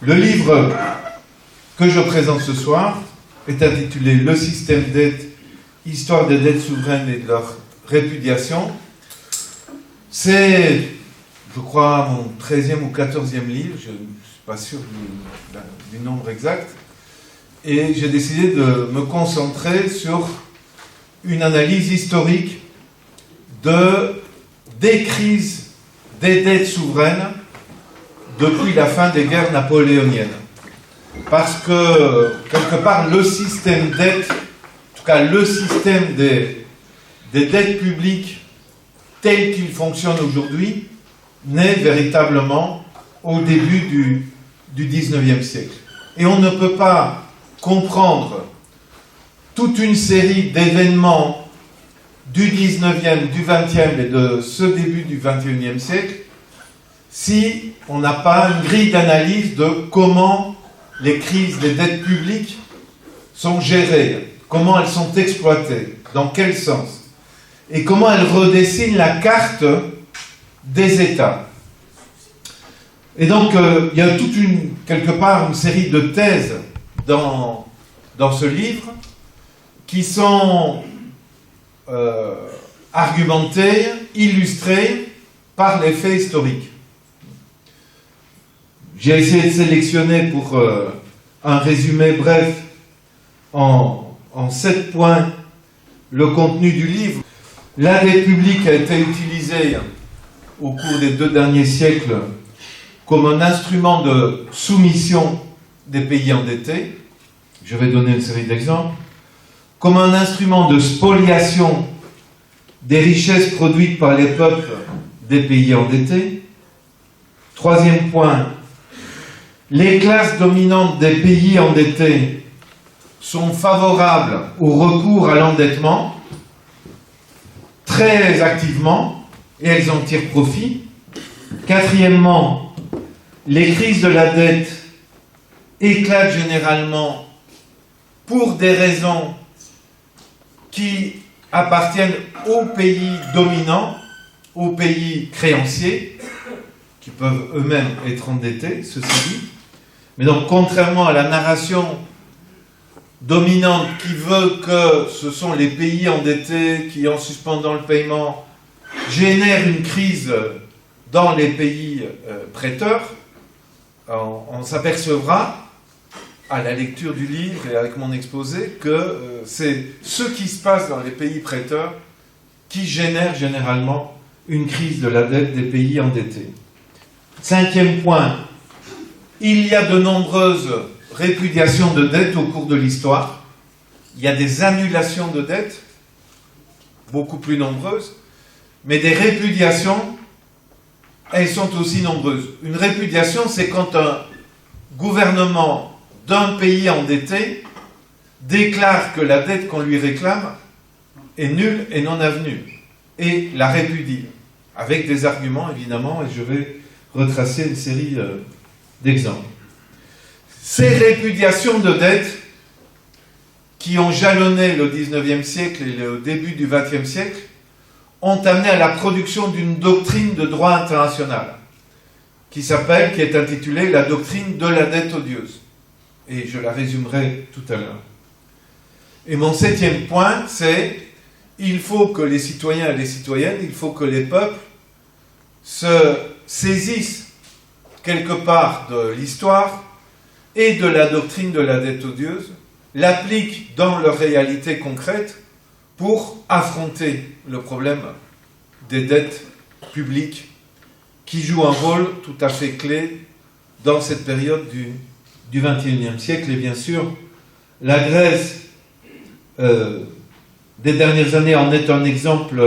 Le livre que je présente ce soir est intitulé « Le système dette, histoire des dettes souveraines et de leur répudiation ». C'est, je crois, mon 13e ou 14e livre, je ne suis pas sûr du nombre exact, et j'ai décidé de me concentrer sur une analyse historique des crises des dettes souveraines depuis la fin des guerres napoléoniennes. Parce que, quelque part, le système dette, en tout cas le système des dettes publiques tel qu'il fonctionne aujourd'hui, naît véritablement au début du 19e siècle. Et on ne peut pas comprendre toute une série d'événements du 19e, du 20e et de ce début du 21e siècle si on n'a pas une grille d'analyse de comment les crises des dettes publiques sont gérées, comment elles sont exploitées, dans quel sens, et comment elles redessinent la carte des États. Et donc, il y a quelque part, une série de thèses dans ce livre qui sont argumentées, illustrées par les faits historiques. J'ai essayé de sélectionner pour un résumé bref en 7 points le contenu du livre. La dette publique a été utilisée au cours des 2 derniers siècles comme un instrument de soumission des pays endettés. Je vais donner une série d'exemples. Comme un instrument de spoliation des richesses produites par les peuples des pays endettés. 3e point, les classes dominantes des pays endettés sont favorables au recours à l'endettement très activement et elles en tirent profit. 4e, les crises de la dette éclatent généralement pour des raisons qui appartiennent aux pays dominants, aux pays créanciers, qui peuvent eux-mêmes être endettés, ceci dit. Mais donc, contrairement à la narration dominante qui veut que ce sont les pays endettés qui, en suspendant le paiement, génèrent une crise dans les pays prêteurs, on s'apercevra, à la lecture du livre et avec mon exposé, que c'est ce qui se passe dans les pays prêteurs qui génère généralement une crise de la dette des pays endettés. 5e point, il y a de nombreuses répudiations de dettes au cours de l'histoire. Il y a des annulations de dettes, beaucoup plus nombreuses, mais des répudiations, elles sont aussi nombreuses. Une répudiation, c'est quand un gouvernement d'un pays endetté déclare que la dette qu'on lui réclame est nulle et non avenue, et la répudie, avec des arguments évidemment, et je vais retracer une série d'exemples. Ces répudiations de dettes qui ont jalonné le 19e siècle et le début du 20e siècle ont amené à la production d'une doctrine de droit international qui est intitulée la doctrine de la dette odieuse. Et je la résumerai tout à l'heure. Et mon 7e point, c'est il faut que les citoyens et les citoyennes, il faut que les peuples se saisissent quelque part de l'histoire et de la doctrine de la dette odieuse, l'appliquent dans leur réalité concrète pour affronter le problème des dettes publiques qui jouent un rôle tout à fait clé dans cette période du XXIe siècle. Et bien sûr, la Grèce des dernières années en est un exemple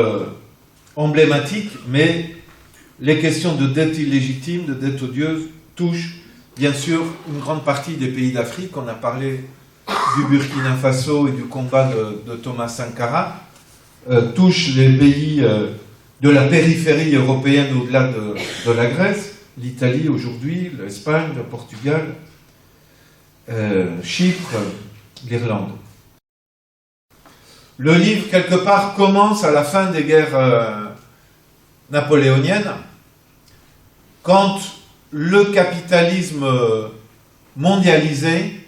emblématique, mais les questions de dette illégitime, de dette odieuse, touchent bien sûr, une grande partie des pays d'Afrique, on a parlé du Burkina Faso et du combat de Thomas Sankara, touche les pays de la périphérie européenne au-delà de la Grèce, l'Italie aujourd'hui, l'Espagne, le Portugal, Chypre, l'Irlande. Le livre, quelque part, commence à la fin des guerres napoléoniennes, quand le capitalisme mondialisé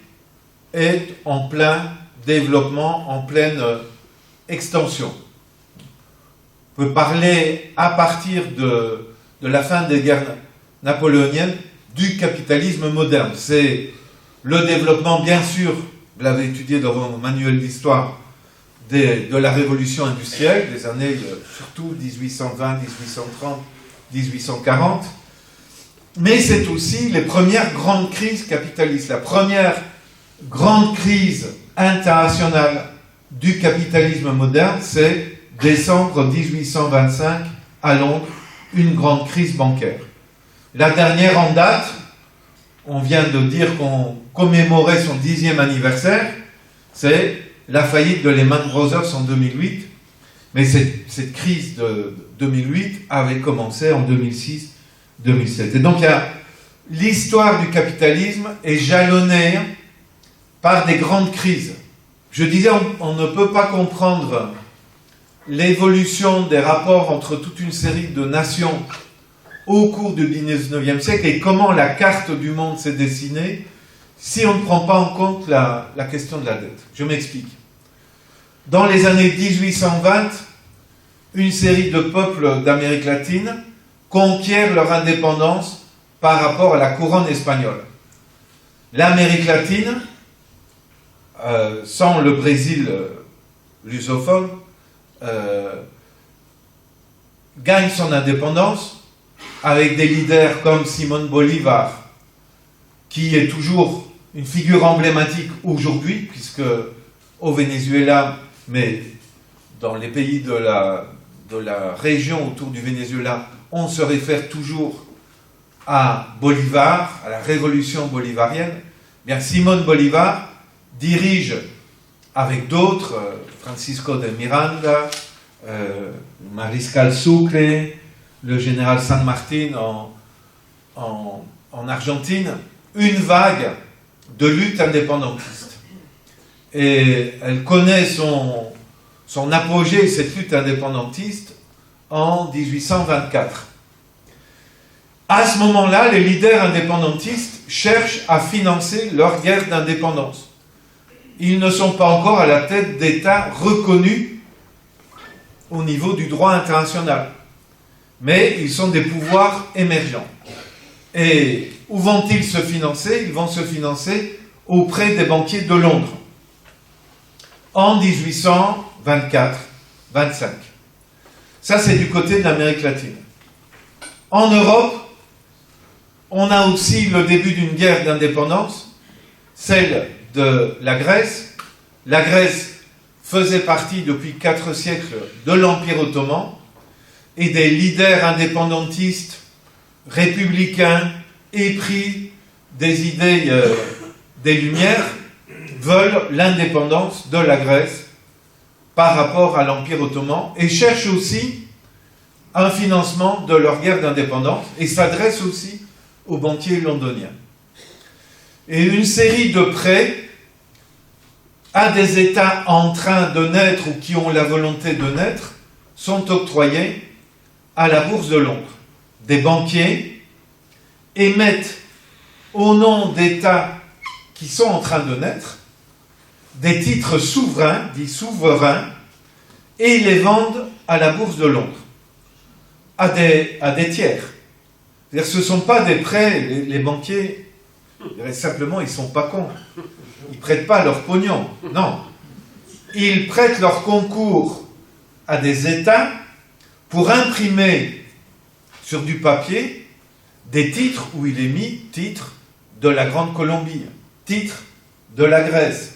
est en plein développement, en pleine extension. On peut parler, à partir de la fin des guerres napoléoniennes, du capitalisme moderne. C'est le développement, bien sûr, vous l'avez étudié dans vos manuels d'histoire, de la révolution industrielle, des années surtout 1820, 1830, 1840, mais c'est aussi les premières grandes crises capitalistes. La première grande crise internationale du capitalisme moderne, c'est décembre 1825 à Londres, une grande crise bancaire. La dernière en date, on vient de dire qu'on commémorait son 10e anniversaire, c'est la faillite de Lehman Brothers en 2008, mais cette crise de 2008 avait commencé en 2006-2007. Et donc l'histoire du capitalisme est jalonnée par des grandes crises. Je disais, on ne peut pas comprendre l'évolution des rapports entre toute une série de nations au cours du XIXe siècle et comment la carte du monde s'est dessinée si on ne prend pas en compte la question de la dette. Je m'explique. Dans les années 1820, une série de peuples d'Amérique latine conquièrent leur indépendance par rapport à la couronne espagnole. L'Amérique latine, sans le Brésil lusophone, gagne son indépendance avec des leaders comme Simón Bolívar, qui est toujours une figure emblématique aujourd'hui, puisque au Venezuela, mais dans les pays de la région autour du Venezuela, on se réfère toujours à Bolivar, à la révolution bolivarienne. Bien, Simón Bolívar dirige avec d'autres, Francisco de Miranda, Mariscal Sucre, le général San Martín en Argentine, une vague de lutte indépendantiste. Et elle connaît son apogée, cette lutte indépendantiste, en 1824. À ce moment-là, les leaders indépendantistes cherchent à financer leur guerre d'indépendance. Ils ne sont pas encore à la tête d'États reconnus au niveau du droit international. Mais ils sont des pouvoirs émergents. Et où vont-ils se financer? Ils vont se financer auprès des banquiers de Londres. En 1824-25. Ça, c'est du côté de l'Amérique latine. En Europe, on a aussi le début d'une guerre d'indépendance, celle de la Grèce. La Grèce faisait partie depuis 4 siècles de l'Empire ottoman, et des leaders indépendantistes, républicains, épris des idées des Lumières, veulent l'indépendance de la Grèce par rapport à l'Empire ottoman et cherchent aussi un financement de leur guerre d'indépendance et s'adressent aussi aux banquiers londoniens. Et une série de prêts à des États en train de naître ou qui ont la volonté de naître sont octroyés à la Bourse de Londres. Des banquiers émettent au nom d'États qui sont en train de naître des titres souverains, dits souverains, et les vendent à la Bourse de Londres, à des tiers. C'est-à-dire, ce ne sont pas des prêts, les banquiers, simplement, ils ne sont pas cons. Ils ne prêtent pas leur pognon, non. Ils prêtent leur concours à des États pour imprimer sur du papier des titres où il est mis titre de la Grande Colombie, titre de la Grèce.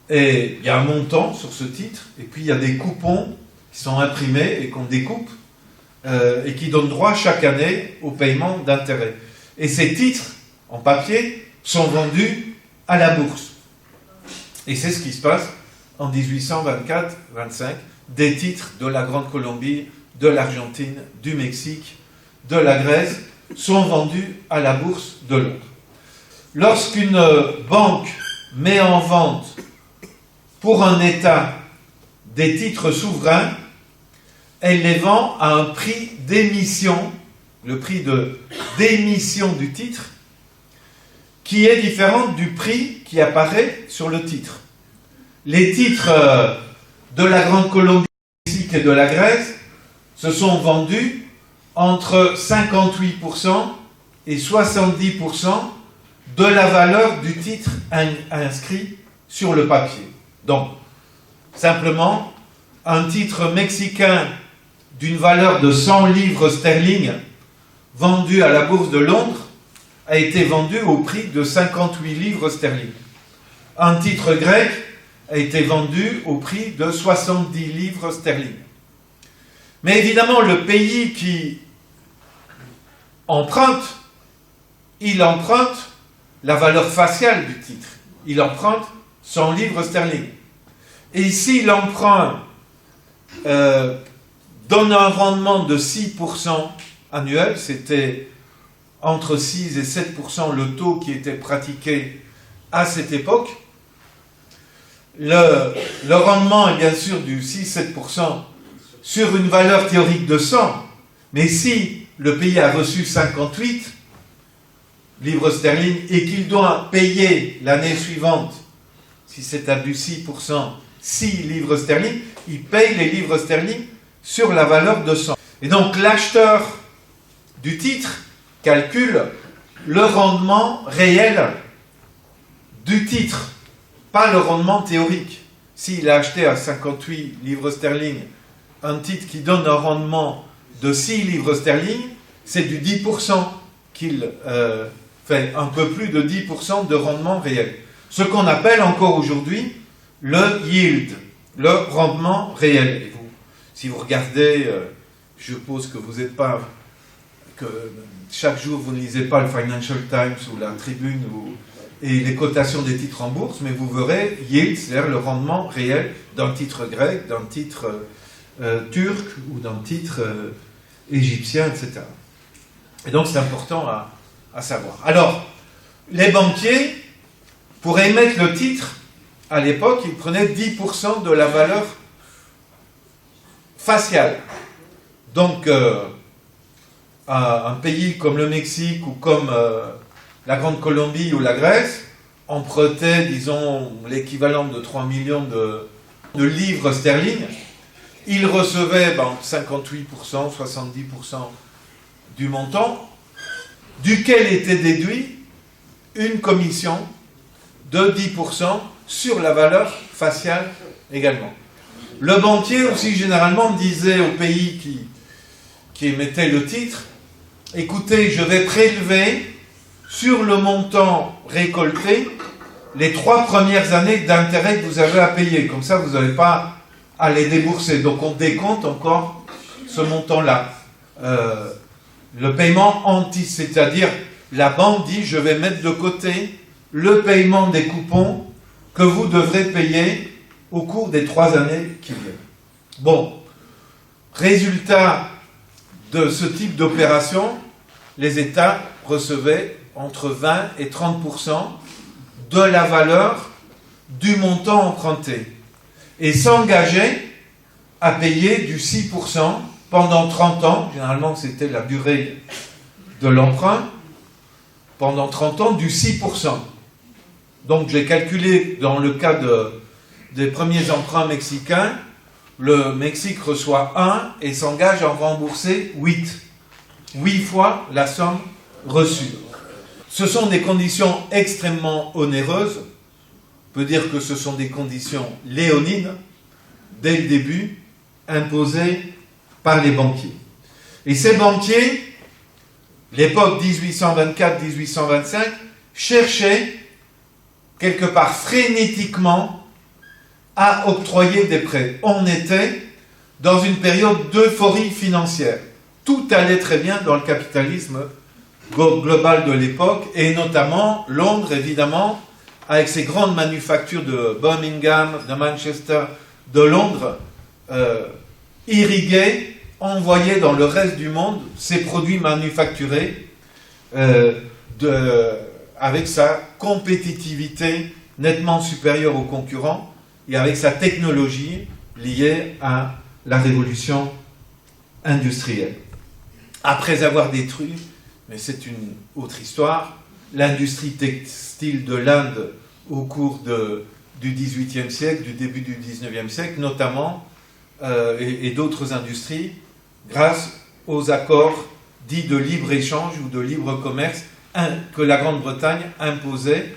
Et il y a un montant sur ce titre, et puis il y a des coupons qui sont imprimés et qu'on découpe, et qui donnent droit chaque année au paiement d'intérêts. Et ces titres en papier sont vendus à la bourse. Et c'est ce qui se passe en 1824-25, des titres de la Grande Colombie, de l'Argentine, du Mexique, de la Grèce, sont vendus à la bourse de Londres. Lorsqu'une banque met en vente pour un État des titres souverains, elle les vend à un prix d'émission, le prix d'émission du titre, qui est différent du prix qui apparaît sur le titre. Les titres de la Grande Colombie, du Mexique et de la Grèce se sont vendus entre 58% et 70% de la valeur du titre inscrit sur le papier. Donc, simplement, un titre mexicain d'une valeur de 100 livres sterling vendu à la bourse de Londres a été vendu au prix de 58 livres sterling. Un titre grec a été vendu au prix de 70 livres sterling. Mais évidemment, le pays qui emprunte, il emprunte la valeur faciale du titre. Il emprunte 100 livres sterling. Et si l'emprunt donne un rendement de 6% annuel, c'était entre 6 et 7% le taux qui était pratiqué à cette époque, le rendement est bien sûr du 6-7% sur une valeur théorique de 100, mais si le pays a reçu 58 livres sterling et qu'il doit payer l'année suivante, si c'est à du 6%, 6 livres sterling, il paye les livres sterling sur la valeur de 100. Et donc l'acheteur du titre calcule le rendement réel du titre, pas le rendement théorique. S'il a acheté à 58 livres sterling un titre qui donne un rendement de 6 livres sterling, c'est du 10% qu'il fait, un peu plus de 10% de rendement réel. Ce qu'on appelle encore aujourd'hui le yield, le rendement réel. Et vous, si vous regardez, je suppose que vous n'êtes pas, que chaque jour vous ne lisez pas le Financial Times ou la Tribune et les cotations des titres en bourse, mais vous verrez yield, c'est-à-dire le rendement réel d'un titre grec, d'un titre turc ou d'un titre égyptien, etc. Et donc c'est important à savoir. Alors, les banquiers, pour émettre le titre, à l'époque, ils prenaient 10% de la valeur faciale. Donc, un pays comme le Mexique ou comme la Grande Colombie ou la Grèce empruntait, disons, l'équivalent de 3 millions de livres sterling. Ils recevaient 58%, 70% du montant, duquel était déduit une commission de 10% sur la valeur faciale également. Le banquier aussi généralement disait au pays qui émettait le titre, écoutez, je vais prélever sur le montant récolté les 3 premières années d'intérêt que vous avez à payer. Comme ça, vous n'avez pas à les débourser. Donc on décompte encore ce montant-là. Le paiement anti, c'est-à-dire la banque dit, je vais mettre de côté le paiement des coupons que vous devrez payer au cours des 3 années qui viennent. Bon, résultat de ce type d'opération, les États recevaient entre 20 et 30% de la valeur du montant emprunté et s'engageaient à payer du 6% pendant 30 ans, généralement c'était la durée de l'emprunt, pendant 30 ans du 6%. Donc j'ai calculé dans le cas des premiers emprunts mexicains, le Mexique reçoit 1 et s'engage à en rembourser 8. 8 fois la somme reçue. Ce sont des conditions extrêmement onéreuses. On peut dire que ce sont des conditions léonines, dès le début, imposées par les banquiers. Et ces banquiers, l'époque 1824-1825, cherchaient quelque part frénétiquement à octroyer des prêts. On était dans une période d'euphorie financière. Tout allait très bien dans le capitalisme globale de l'époque, et notamment Londres, évidemment, avec ses grandes manufactures de Birmingham, de Manchester, de Londres, irriguait, envoyait dans le reste du monde ses produits manufacturés avec sa compétitivité nettement supérieure aux concurrents et avec sa technologie liée à la révolution industrielle. Après avoir détruit, mais c'est une autre histoire, l'industrie textile de l'Inde au cours du XVIIIe siècle, du début du XIXe siècle, notamment, et d'autres industries, grâce aux accords dits de libre-échange ou de libre-commerce que la Grande-Bretagne imposait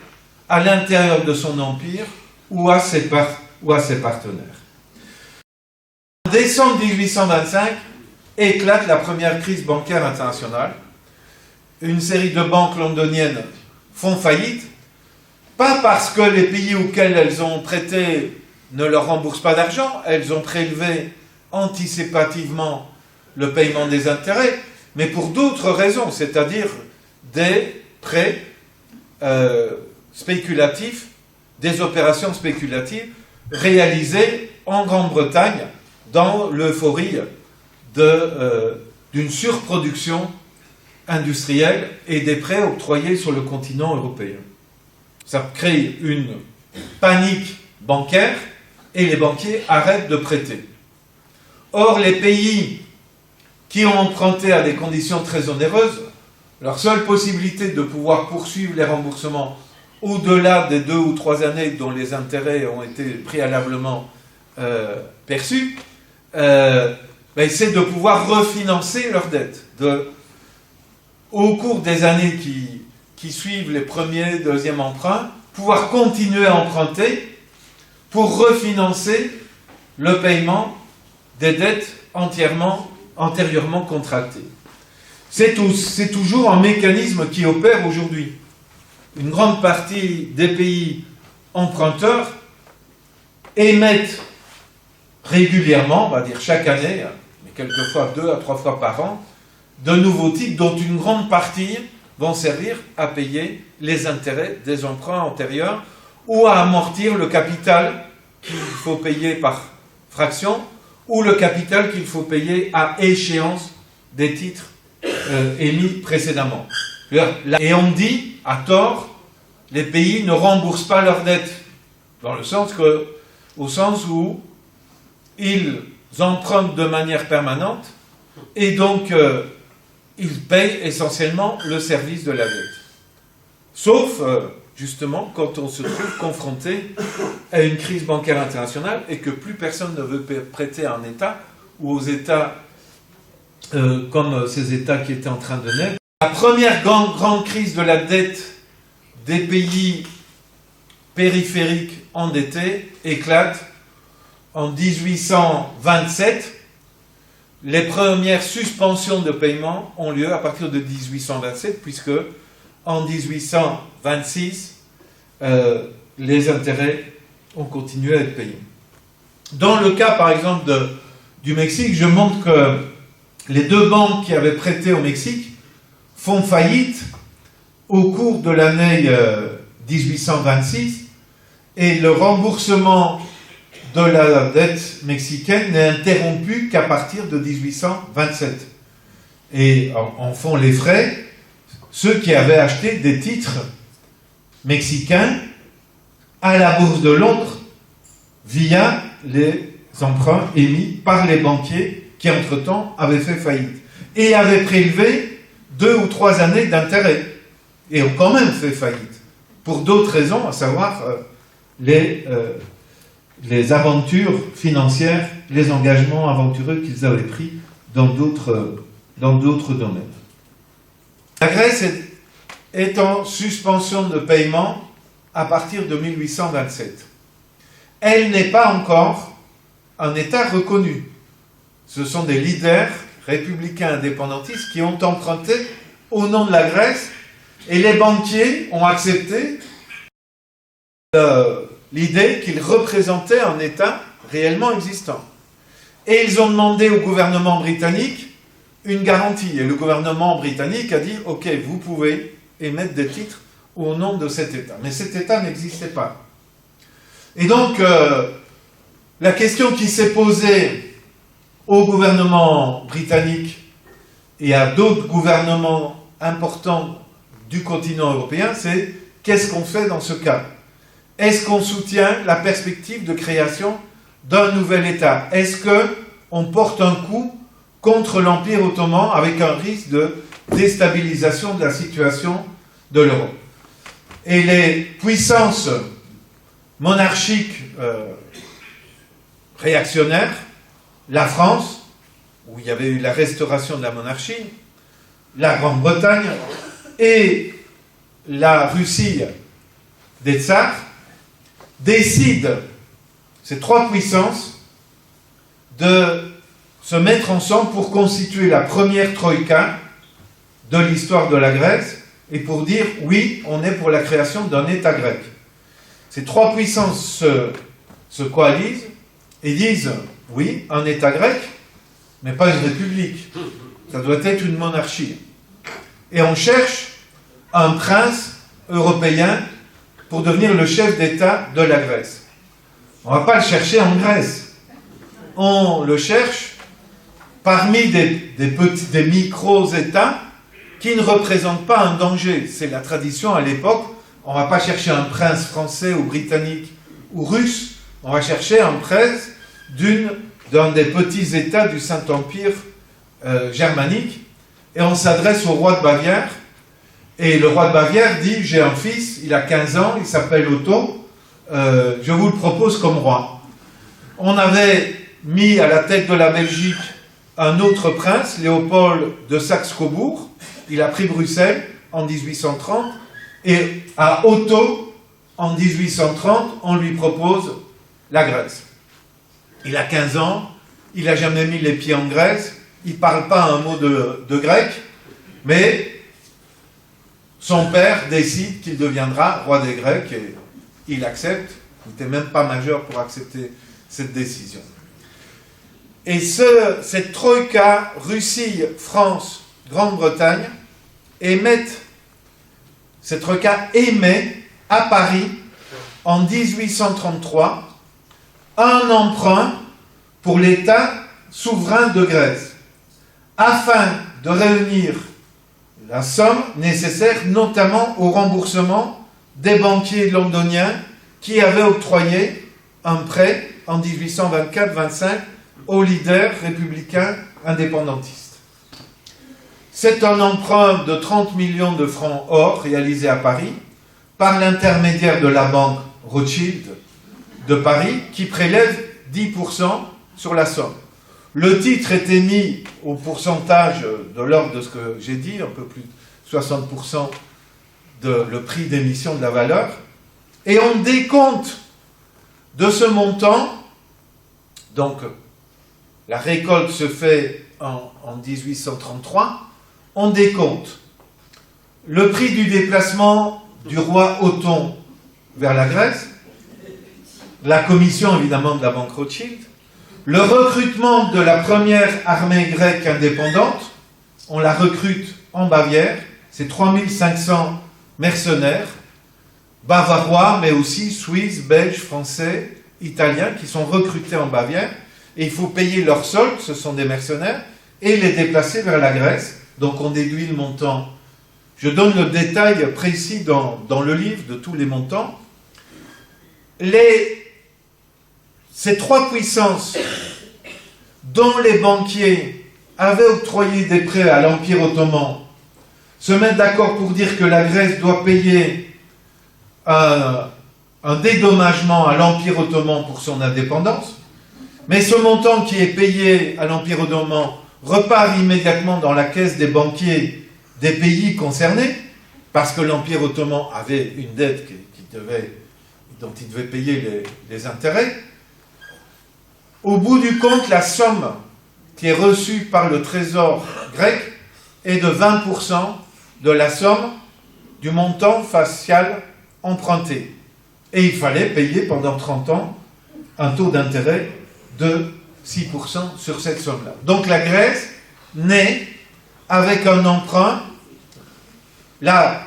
à l'intérieur de son empire ou à ses partenaires. En décembre 1825, éclate la première crise bancaire internationale. Une série de banques londoniennes font faillite, pas parce que les pays auxquels elles ont prêté ne leur remboursent pas d'argent, elles ont prélevé anticipativement le paiement des intérêts, mais pour d'autres raisons, c'est-à-dire des prêts spéculatifs, des opérations spéculatives réalisées en Grande-Bretagne dans l'euphorie d'une surproduction industrielle et des prêts octroyés sur le continent européen. Ça crée une panique bancaire et les banquiers arrêtent de prêter. Or, les pays qui ont emprunté à des conditions très onéreuses, leur seule possibilité de pouvoir poursuivre les remboursements au-delà des 2 ou 3 années dont les intérêts ont été préalablement perçus, c'est de pouvoir refinancer leurs dettes. Au cours des années qui suivent les premiers, deuxièmes emprunts, pouvoir continuer à emprunter pour refinancer le paiement des dettes antérieurement contractées. C'est toujours un mécanisme qui opère aujourd'hui. Une grande partie des pays emprunteurs émettent régulièrement, on va dire chaque année, mais quelquefois 2 à 3 fois par an, de nouveaux titres dont une grande partie vont servir à payer les intérêts des emprunts antérieurs ou à amortir le capital qu'il faut payer par fraction ou le capital qu'il faut payer à échéance des titres émis précédemment. Et on dit, à tort, les pays ne remboursent pas leurs dettes, au sens où ils empruntent de manière permanente et donc ils payent essentiellement le service de la dette. Sauf, justement, quand on se trouve confronté à une crise bancaire internationale et que plus personne ne veut prêter à un État ou aux États comme ces États qui étaient en train de naître. La première grande crise de la dette des pays périphériques endettés éclate en 1827. Les premières suspensions de paiement ont lieu à partir de 1827, puisque en 1826, les intérêts ont continué à être payés. Dans le cas, par exemple, du Mexique, je montre que les 2 banques qui avaient prêté au Mexique font faillite au cours de l'année 1826 et le remboursement de la dette mexicaine n'est interrompu qu'à partir de 1827. Et en font les frais ceux qui avaient acheté des titres mexicains à la Bourse de Londres via les emprunts émis par les banquiers qui, entre-temps, avaient fait faillite et avaient prélevé 2 ou 3 années d'intérêt et ont quand même fait faillite pour d'autres raisons, à savoir les aventures financières, les engagements aventureux qu'ils avaient pris dans d'autres domaines. La Grèce est en suspension de paiement à partir de 1827. Elle n'est pas encore un État reconnu. Ce sont des leaders républicains indépendantistes qui ont emprunté au nom de la Grèce et les banquiers ont accepté l'idée qu'ils représentaient un État réellement existant. Et ils ont demandé au gouvernement britannique une garantie. Et le gouvernement britannique a dit « Ok, vous pouvez émettre des titres au nom de cet État ». Mais cet État n'existait pas. Et donc, la question qui s'est posée au gouvernement britannique et à d'autres gouvernements importants du continent européen, c'est qu'est-ce qu'on fait dans ce cas? Est-ce qu'on soutient la perspective de création d'un nouvel État? Est-ce qu'on porte un coup contre l'Empire ottoman avec un risque de déstabilisation de la situation de l'Europe? Et les puissances monarchiques réactionnaires, la France, où il y avait eu la restauration de la monarchie, la Grande-Bretagne et la Russie des tsars, décident, ces trois puissances, de se mettre ensemble pour constituer la première troïka de l'histoire de la Grèce et pour dire oui, on est pour la création d'un État grec. Ces trois puissances se coalisent et disent oui, un État grec, mais pas une république. Ça doit être une monarchie. Et on cherche un prince européen pour devenir le chef d'État de la Grèce. On ne va pas le chercher en Grèce. On le cherche parmi des micro-États qui ne représentent pas un danger. C'est la tradition à l'époque. On ne va pas chercher un prince français ou britannique ou russe. On va chercher un prince d'un des petits États du Saint-Empire germanique. Et on s'adresse au roi de Bavière. Et le roi de Bavière dit, j'ai un fils, il a 15 ans, il s'appelle Otto, je vous le propose comme roi. On avait mis à la tête de la Belgique un autre prince, Léopold de Saxe-Cobourg, il a pris Bruxelles en 1830, et à Otto, en 1830, on lui propose la Grèce. Il a 15 ans, il n'a jamais mis les pieds en Grèce, il ne parle pas un mot de grec, mais son père décide qu'il deviendra roi des Grecs et il accepte. Il n'était même pas majeur pour accepter cette décision. Et cette troïka, Russie, France, Grande-Bretagne, cette troïka émet à Paris, en 1833, un emprunt pour l'État souverain de Grèce, afin de réunir la somme nécessaire, notamment au remboursement des banquiers londoniens qui avaient octroyé un prêt en 1824-25 aux leaders républicains indépendantistes. C'est un emprunt de 30 millions de francs or réalisé à Paris par l'intermédiaire de la banque Rothschild de Paris qui prélève 10% sur la somme. Le titre est émis au pourcentage de l'ordre de ce que j'ai dit, un peu plus de 60% de le prix d'émission de la valeur, et on décompte de ce montant, donc la récolte se fait en 1833, on décompte le prix du déplacement du roi Othon vers la Grèce, la commission évidemment de la banque Rothschild, le recrutement de la première armée grecque indépendante, on la recrute en Bavière, c'est 3500 mercenaires, bavarois, mais aussi suisses, belges, français, italiens, qui sont recrutés en Bavière, et il faut payer leur solde, ce sont des mercenaires, et les déplacer vers la Grèce, donc on déduit le montant. Je donne le détail précis dans le livre de tous les montants. Ces trois puissances dont les banquiers avaient octroyé des prêts à l'Empire ottoman se mettent d'accord pour dire que la Grèce doit payer un dédommagement à l'Empire ottoman pour son indépendance, mais ce montant qui est payé à l'Empire ottoman repart immédiatement dans la caisse des banquiers des pays concernés, parce que l'Empire ottoman avait une dette dont il devait payer les intérêts. Au bout du compte, la somme qui est reçue par le trésor grec est de 20% de la somme du montant facial emprunté. Et il fallait payer pendant 30 ans un taux d'intérêt de 6% sur cette somme-là. Donc la Grèce naît avec un emprunt. Là,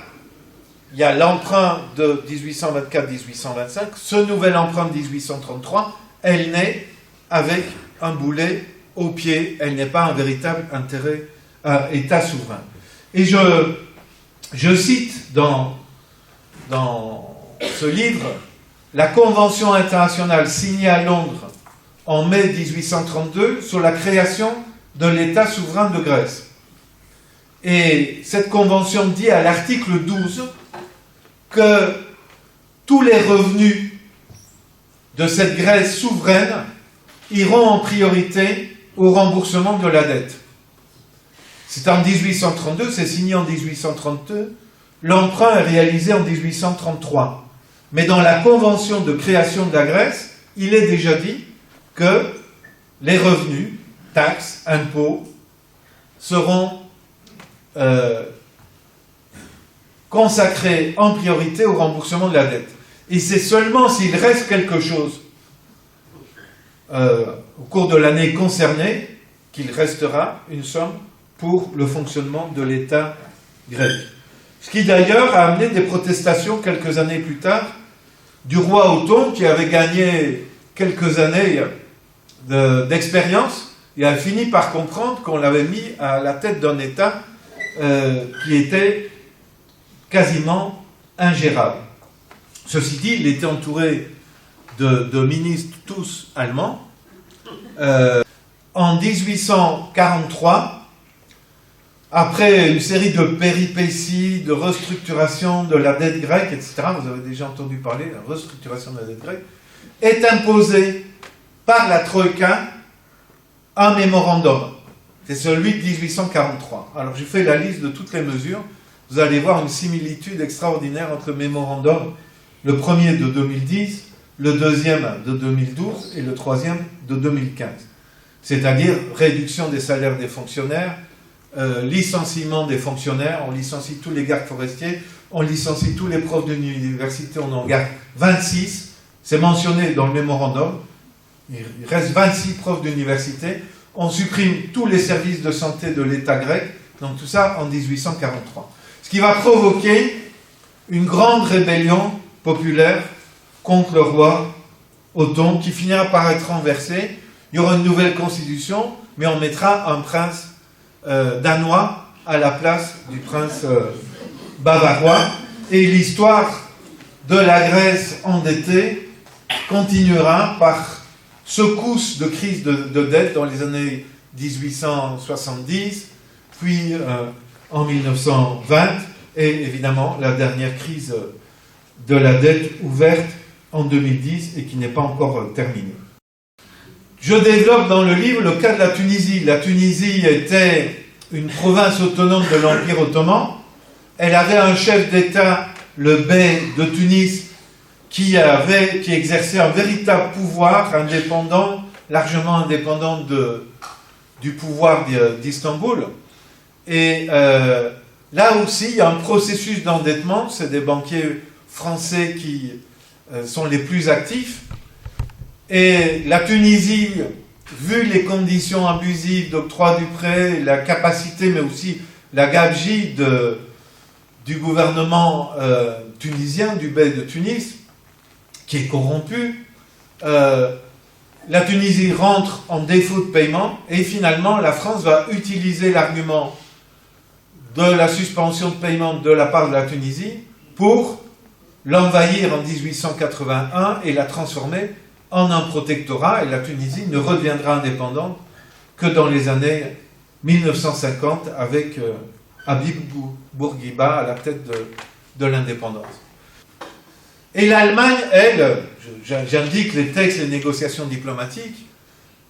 il y a l'emprunt de 1824-1825. Ce nouvel emprunt de 1833, elle naît avec un boulet au pied. Elle n'est pas un véritable État souverain. Et je cite dans ce livre la Convention internationale signée à Londres en mai 1832 sur la création de l'État souverain de Grèce. Et cette convention dit à l'article 12 que tous les revenus de cette Grèce souveraine iront en priorité au remboursement de la dette. C'est en 1832, c'est signé en 1832, l'emprunt est réalisé en 1833. Mais dans la convention de création de la Grèce, il est déjà dit que les revenus, taxes, impôts, seront consacrés en priorité au remboursement de la dette. Et c'est seulement s'il reste quelque chose au cours de l'année concernée qu'il restera une somme pour le fonctionnement de l'État grec. Ce qui d'ailleurs a amené des protestations quelques années plus tard du roi Othon, qui avait gagné quelques années d'expérience et a fini par comprendre qu'on l'avait mis à la tête d'un État qui était quasiment ingérable. Ceci dit, il était entouré de ministres tous allemands. En 1843, après une série de péripéties, de restructuration de la dette grecque, etc., vous avez déjà entendu parler de la restructuration de la dette grecque, est imposé par la Troïka un mémorandum. C'est celui de 1843. Alors j'ai fait la liste de toutes les mesures. Vous allez voir une similitude extraordinaire entre le mémorandum, le premier de 2010, le deuxième de 2012 et le troisième de 2015. C'est-à-dire réduction des salaires des fonctionnaires, licenciement des fonctionnaires, on licencie tous les gardes forestiers, on licencie tous les profs d'université, on en garde 26, c'est mentionné dans le mémorandum, il reste 26 profs d'université, on supprime tous les services de santé de l'État grec, donc tout ça en 1843. Ce qui va provoquer une grande rébellion populaire contre le roi Othon, qui finira par être renversé. Il y aura une nouvelle constitution, mais on mettra un prince danois à la place du prince bavarois. Et l'histoire de la Grèce endettée continuera par secousse de crise de dette dans les années 1870, puis en 1920, et évidemment la dernière crise de la dette ouverte en 2010 et qui n'est pas encore terminée. Je développe dans le livre le cas de la Tunisie. La Tunisie était une province autonome de l'Empire ottoman. Elle avait un chef d'État, le bey de Tunis, qui exerçait un véritable pouvoir indépendant, largement indépendant du pouvoir d'Istanbul. Et là aussi, il y a un processus d'endettement. C'est des banquiers français qui sont les plus actifs. Et la Tunisie, vu les conditions abusives d'octroi du prêt, la capacité, mais aussi la gabegie du gouvernement tunisien, du bey de Tunis, qui est corrompu, la Tunisie rentre en défaut de paiement, et finalement la France va utiliser l'argument de la suspension de paiement de la part de la Tunisie pour l'envahir en 1881 et la transformer en un protectorat, et la Tunisie ne redeviendra indépendante que dans les années 1950 avec Habib Bourguiba à la tête de l'indépendance. Et l'Allemagne, elle, j'indique les textes, les négociations diplomatiques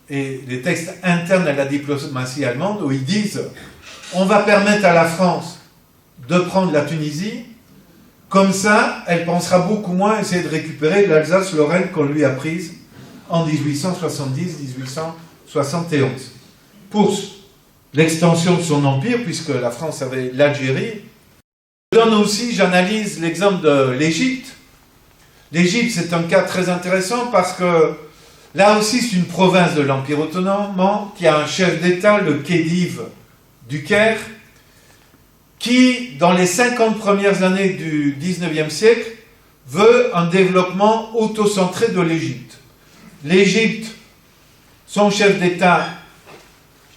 et les textes internes à la diplomatie allemande où ils disent on va permettre à la France de prendre la Tunisie, comme ça, elle pensera beaucoup moins à essayer de récupérer l'Alsace-Lorraine qu'on lui a prise en 1870-1871. Pour l'extension de son empire, puisque la France avait l'Algérie. J'analyse l'exemple de l'Égypte. L'Égypte, c'est un cas très intéressant parce que là aussi, c'est une province de l'Empire ottoman qui a un chef d'État, le Khedive du Caire, qui, dans les 50 premières années du 19e siècle, veut un développement autocentré de l'Égypte. L'Égypte, son chef d'État,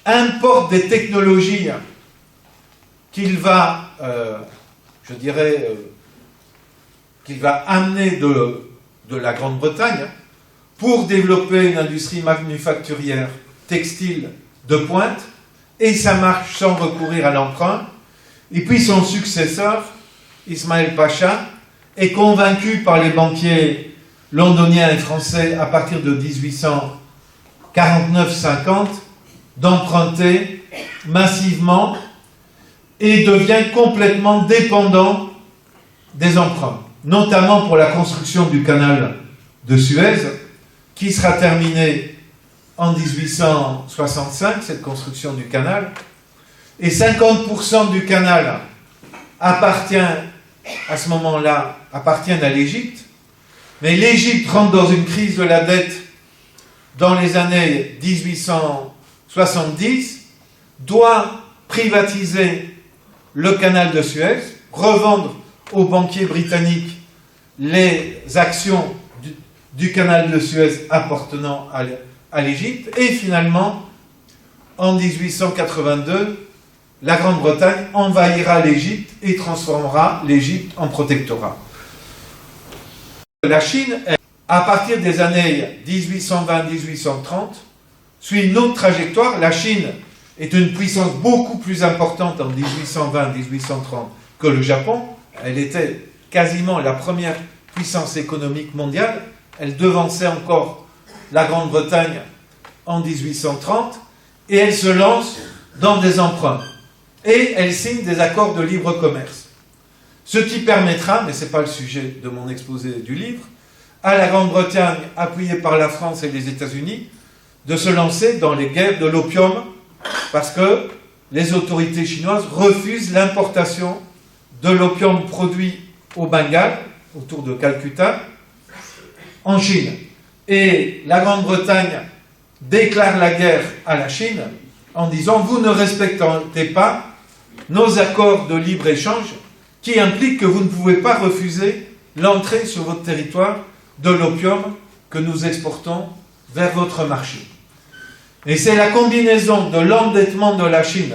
importe des technologies qu'il va, qu'il va amener de la Grande-Bretagne pour développer une industrie manufacturière textile de pointe, et ça marche sans recourir à l'emprunt. Et puis son successeur, Ismaël Pacha, est convaincu par les banquiers londoniens et français à partir de 1849-50 d'emprunter massivement et devient complètement dépendant des emprunts, notamment pour la construction du canal de Suez, qui sera terminé en 1865, cette construction du canal, et 50% du canal appartiennent à ce moment-là à l'Égypte, mais l'Égypte rentre dans une crise de la dette dans les années 1870, doit privatiser le canal de Suez, revendre aux banquiers britanniques les actions du canal de Suez appartenant à l'Égypte, et finalement, en 1882, la Grande-Bretagne envahira l'Égypte et transformera l'Égypte en protectorat. La Chine, à partir des années 1820-1830, suit une autre trajectoire. La Chine est une puissance beaucoup plus importante en 1820-1830 que le Japon. Elle était quasiment la première puissance économique mondiale. Elle devançait encore la Grande-Bretagne en 1830, et elle se lance dans des emprunts. Et elle signe des accords de libre commerce. Ce qui permettra, mais ce n'est pas le sujet de mon exposé du livre, à la Grande-Bretagne, appuyée par la France et les États-Unis, de se lancer dans les guerres de l'opium, parce que les autorités chinoises refusent l'importation de l'opium produit au Bengale, autour de Calcutta, en Chine. Et la Grande-Bretagne déclare la guerre à la Chine en disant « Vous ne respectez pas nos accords de libre-échange qui impliquent que vous ne pouvez pas refuser l'entrée sur votre territoire de l'opium que nous exportons vers votre marché. » Et c'est la combinaison de l'endettement de la Chine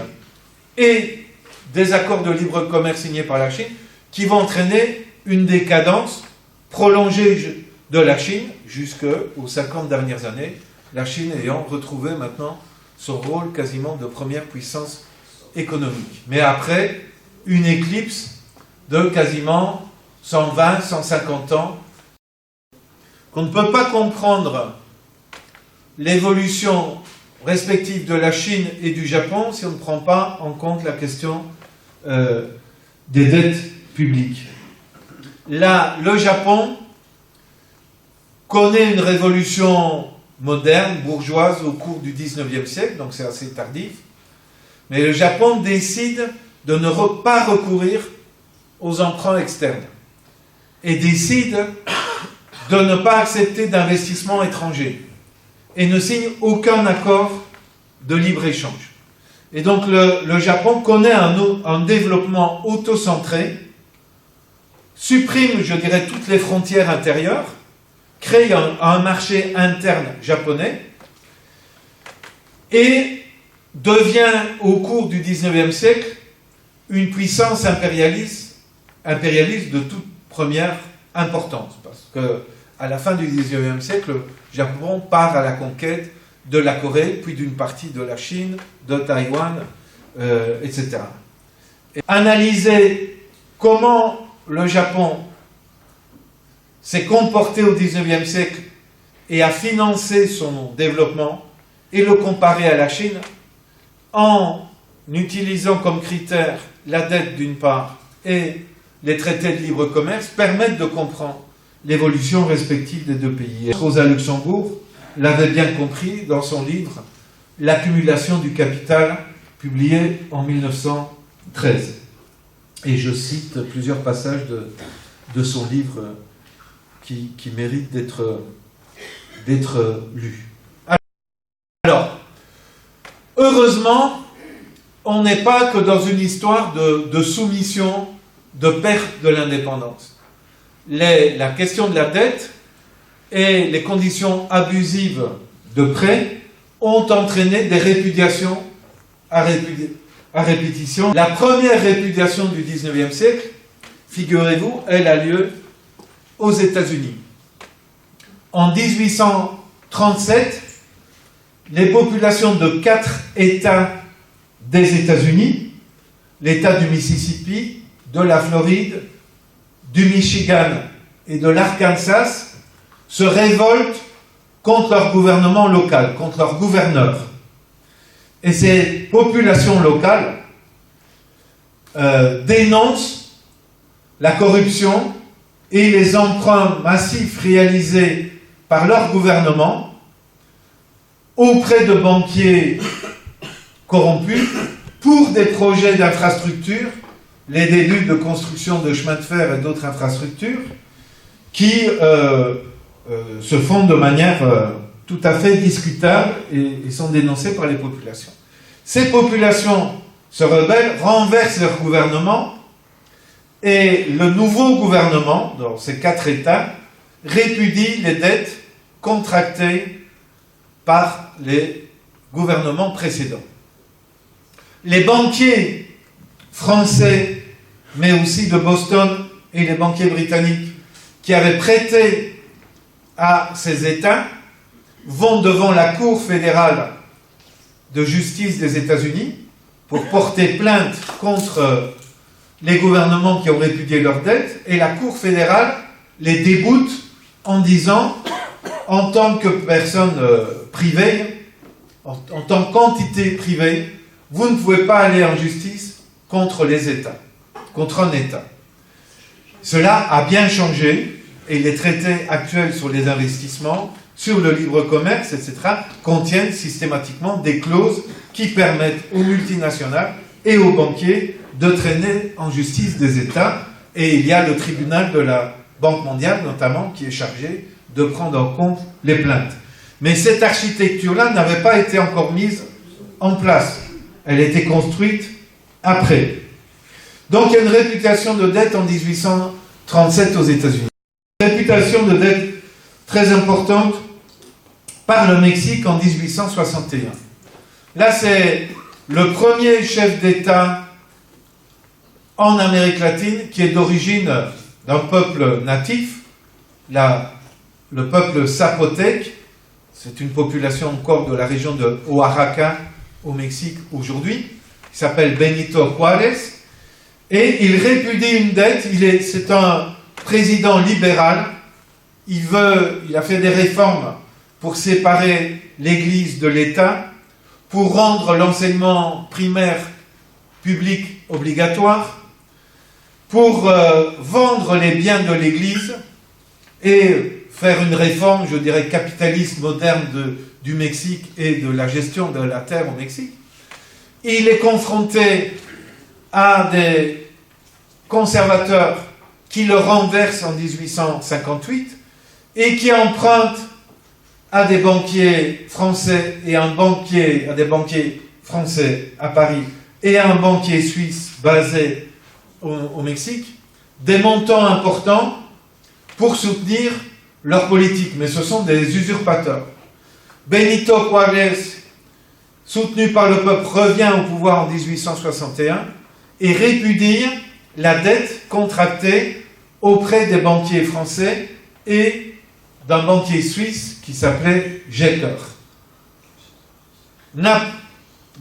et des accords de libre commerce signés par la Chine qui vont entraîner une décadence prolongée de la Chine jusqu'aux 50 dernières années, la Chine ayant retrouvé maintenant son rôle quasiment de première puissance économique. Mais après, une éclipse de quasiment 120, 150 ans, qu'on ne peut pas comprendre l'évolution respective de la Chine et du Japon si on ne prend pas en compte la question des dettes publiques. Là, le Japon connaît une révolution moderne, bourgeoise, au cours du 19e siècle, donc c'est assez tardif, mais le Japon décide de ne pas recourir aux emprunts externes et décide de ne pas accepter d'investissements étrangers et ne signe aucun accord de libre-échange. Et donc le Japon connaît un développement autocentré, supprime, je dirais, toutes les frontières intérieures, crée un marché interne japonais et devient, au cours du XIXe siècle, une puissance impérialiste de toute première importance. Parce qu'à la fin du XIXe siècle, le Japon part à la conquête de la Corée, puis d'une partie de la Chine, de Taïwan, etc. Et analyser comment le Japon s'est comporté au XIXe siècle et a financé son développement, et le comparer à la Chine, en utilisant comme critère la dette d'une part et les traités de libre commerce, permettent de comprendre l'évolution respective des deux pays. Rosa Luxembourg l'avait bien compris dans son livre « L'accumulation du capital », publié en 1913. Et je cite plusieurs passages de son livre qui méritent d'être lus. Alors, heureusement, on n'est pas que dans une histoire de soumission, de perte de l'indépendance. La question de la dette et les conditions abusives de prêt ont entraîné des répudiations à répétition. La première répudiation du XIXe siècle, figurez-vous, elle a lieu aux États-Unis. En 1837, les populations de 4 États des États-Unis, l'État du Mississippi, de la Floride, du Michigan et de l'Arkansas, se révoltent contre leur gouvernement local, contre leur gouverneur. Et ces populations locales dénoncent la corruption et les emprunts massifs réalisés par leur gouvernement auprès de banquiers corrompus pour des projets d'infrastructures, les débuts de construction de chemins de fer et d'autres infrastructures, qui se font de manière tout à fait discutable et sont dénoncées par les populations. Ces populations se rebellent, renversent leur gouvernement, et le nouveau gouvernement, dans ces 4 États, répudie les dettes contractées par les gouvernements précédents. Les banquiers français, mais aussi de Boston, et les banquiers britanniques qui avaient prêté à ces États, vont devant la Cour fédérale de justice des États-Unis pour porter plainte contre les gouvernements qui ont répudié leurs dettes, et la Cour fédérale les déboute en disant, en tant que personne privée, en tant qu'entité privée, vous ne pouvez pas aller en justice contre les États, contre un État. Cela a bien changé, et les traités actuels sur les investissements, sur le libre commerce, etc., contiennent systématiquement des clauses qui permettent aux multinationales et aux banquiers de traîner en justice des États. Et il y a le tribunal de la Banque mondiale, notamment, qui est chargé de prendre en compte les plaintes. Mais cette architecture-là n'avait pas été encore mise en place. Elle a été construite après. Donc il y a une réputation de dette en 1837 aux États-Unis. Une réputation de dette très importante par le Mexique en 1861. Là, c'est le premier chef d'État en Amérique latine qui est d'origine d'un peuple natif, le peuple zapotèque. C'est une population encore de la région de Oaxaca au Mexique aujourd'hui, qui s'appelle Benito Juárez, et il répudie une dette. C'est un président libéral. Il a fait des réformes pour séparer l'Église de l'État, pour rendre l'enseignement primaire public obligatoire, pour vendre les biens de l'Église et faire une réforme, je dirais, capitaliste moderne du Mexique et de la gestion de la terre au Mexique. Il est confronté à des conservateurs qui le renversent en 1858 et qui empruntent à des banquiers français et à des banquiers français à Paris et à un banquier suisse basé au Mexique, des montants importants pour soutenir leur politique, mais ce sont des usurpateurs. Benito Juárez, soutenu par le peuple, revient au pouvoir en 1861 et répudie la dette contractée auprès des banquiers français et d'un banquier suisse qui s'appelait Jecker.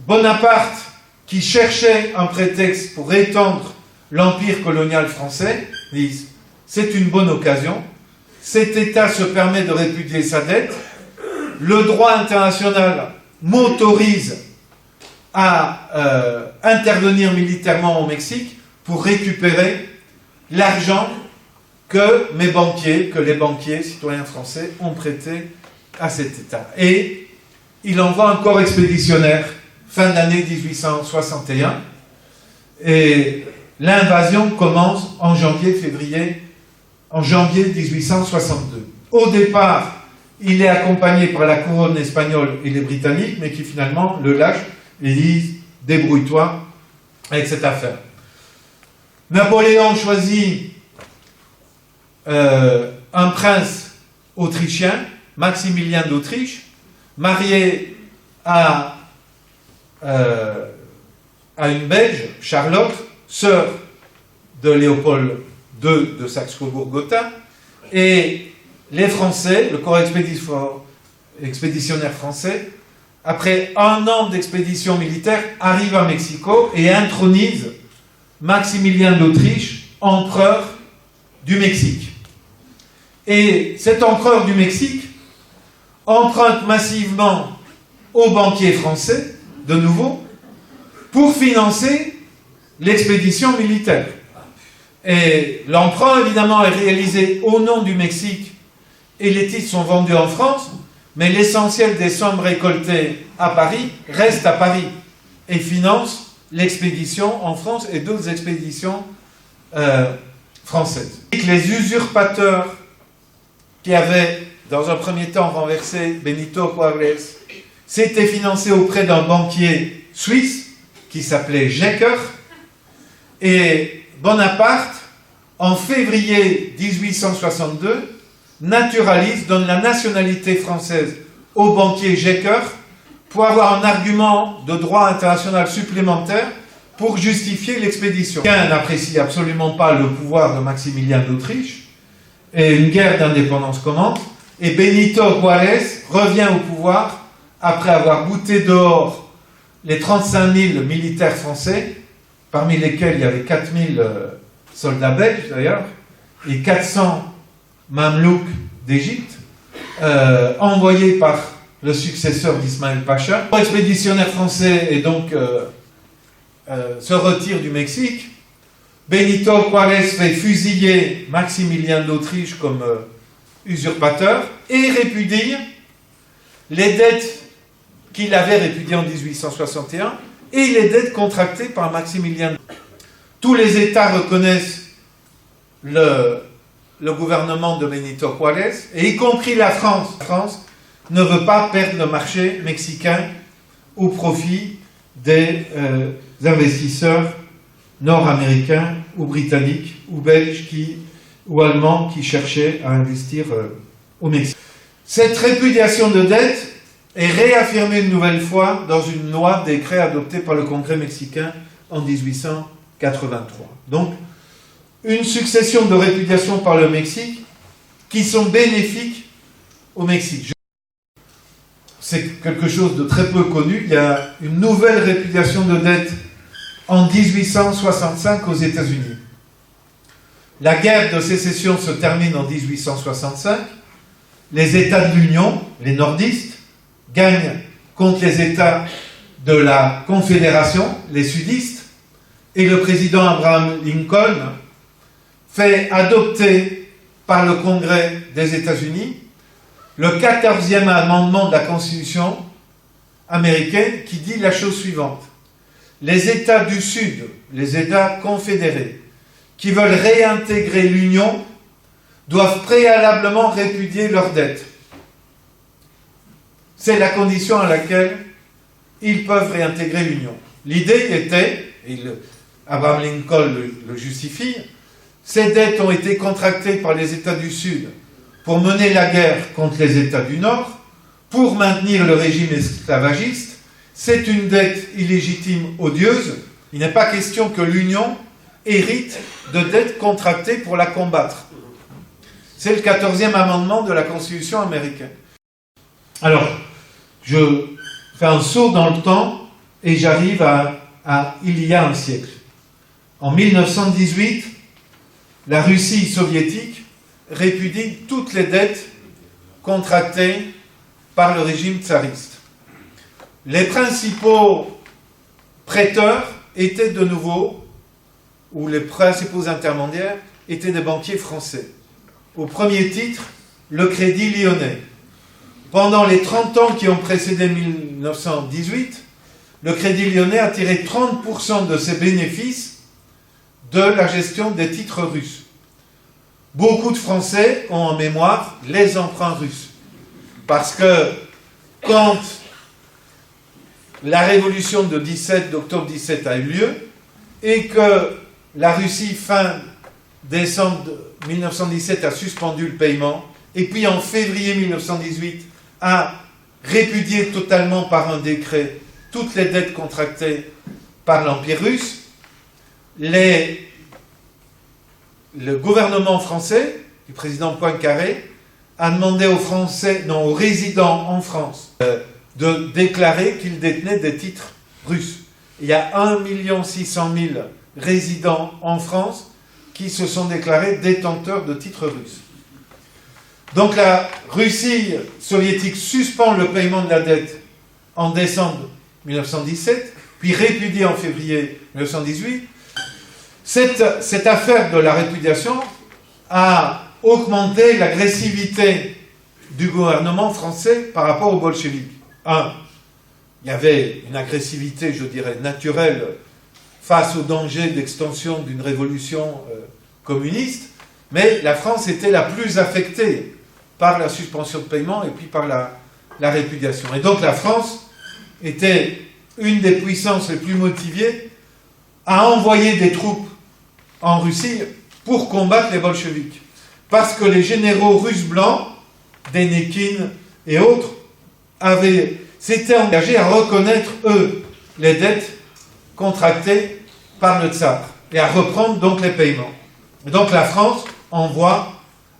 Bonaparte, qui cherchait un prétexte pour étendre l'empire colonial français, dit « c'est une bonne occasion, cet État se permet de répudier sa dette, le droit international m'autorise à intervenir militairement au Mexique pour récupérer l'argent que les banquiers citoyens français ont prêté à cet État. » Et il envoie un corps expéditionnaire fin d'année 1861, et l'invasion commence en janvier 1862. Au départ, il est accompagné par la couronne espagnole et les Britanniques, mais qui finalement le lâchent et disent « débrouille-toi avec cette affaire. Napoléon choisit un prince autrichien, Maximilien d'Autriche, marié à une Belge, Charlotte, sœur de Léopold II de Saxe-Cobourg-Gotha, et les Français, le corps expéditionnaire français, après un an d'expédition militaire, arrive à Mexico et intronise Maximilien d'Autriche, empereur du Mexique. Et cet empereur du Mexique emprunte massivement aux banquiers français, de nouveau, pour financer l'expédition militaire. Et l'emprunt, évidemment, est réalisé au nom du Mexique et les titres sont vendus en France, mais l'essentiel des sommes récoltées à Paris reste à Paris et finance l'expédition en France et d'autres expéditions françaises. Les usurpateurs qui avaient, dans un premier temps, renversé Benito Juárez, s'étaient financés auprès d'un banquier suisse qui s'appelait Jecker, et Bonaparte, en février 1862, donne la nationalité française au banquier Jecker pour avoir un argument de droit international supplémentaire pour justifier l'expédition. Quelqu'un n'apprécie absolument pas le pouvoir de Maximilien d'Autriche, et une guerre d'indépendance commence, et Benito Juárez revient au pouvoir après avoir bouté dehors les 35 000 militaires français, parmi lesquels il y avait 4 000 soldats belges d'ailleurs, et 400 mamelouks d'Égypte, envoyés par le successeur d'Ismaël Pacha. L'expéditionnaire français et donc se retire du Mexique. Benito Juárez fait fusiller Maximilien d'Autriche comme usurpateur et répudie les dettes qu'il avait répudiées en 1861 et les dettes contractées par Maximilien. Tous les États reconnaissent le gouvernement de Benito Juárez, et y compris la France. La France ne veut pas perdre le marché mexicain au profit des investisseurs nord-américains ou britanniques ou belges ou allemands qui cherchaient à investir au Mexique. Cette répudiation de dette est réaffirmée une nouvelle fois dans une loi décret adoptée par le Congrès mexicain en 1883. Donc, une succession de répudiations par le Mexique qui sont bénéfiques au Mexique. C'est quelque chose de très peu connu. Il y a une nouvelle répudiation de dette en 1865 aux États-Unis. La guerre de sécession se termine en 1865. Les États de l'Union, les nordistes, gagnent contre les États de la Confédération, les sudistes, et le président Abraham Lincoln fait adopter par le Congrès des États-Unis le 14e amendement de la Constitution américaine qui dit la chose suivante. Les États du Sud, les États confédérés, qui veulent réintégrer l'Union, doivent préalablement répudier leurs dettes. C'est la condition à laquelle ils peuvent réintégrer l'Union. L'idée était, et Abraham Lincoln le justifie, ces dettes ont été contractées par les États du Sud pour mener la guerre contre les États du Nord, pour maintenir le régime esclavagiste. C'est une dette illégitime, odieuse. Il n'est pas question que l'Union hérite de dettes contractées pour la combattre. C'est le 14e amendement de la Constitution américaine. Alors, je fais un saut dans le temps et j'arrive à il y a un siècle. En 1918, la Russie soviétique répudie toutes les dettes contractées par le régime tsariste. Les principaux prêteurs étaient de nouveau, ou les principaux intermédiaires, étaient des banquiers français. Au premier titre, le Crédit Lyonnais. Pendant les 30 ans qui ont précédé 1918, le Crédit Lyonnais a tiré 30% de ses bénéfices de la gestion des titres russes. Beaucoup de Français ont en mémoire les emprunts russes. Parce que quand la révolution d'octobre 17 a eu lieu et que la Russie, fin décembre 1917, a suspendu le paiement, et puis en février 1918 a répudié totalement par un décret toutes les dettes contractées par l'Empire russe, le gouvernement français, du président Poincaré, a demandé aux résidents en France de déclarer qu'ils détenaient des titres russes. Il y a 1 600 000 résidents en France qui se sont déclarés détenteurs de titres russes. Donc la Russie soviétique suspend le paiement de la dette en décembre 1917, puis répudie en février 1918. Cette affaire de la répudiation a augmenté l'agressivité du gouvernement français par rapport aux bolcheviks. Il y avait une agressivité, je dirais, naturelle face au danger d'extension d'une révolution communiste, mais la France était la plus affectée par la suspension de paiement et puis par la répudiation. Et donc la France était une des puissances les plus motivées à envoyer des troupes en Russie pour combattre les bolcheviks. Parce que les généraux russes blancs, Dénikine et autres, s'étaient engagés à reconnaître, eux, les dettes contractées par le tsar et à reprendre donc les paiements. Et donc la France envoie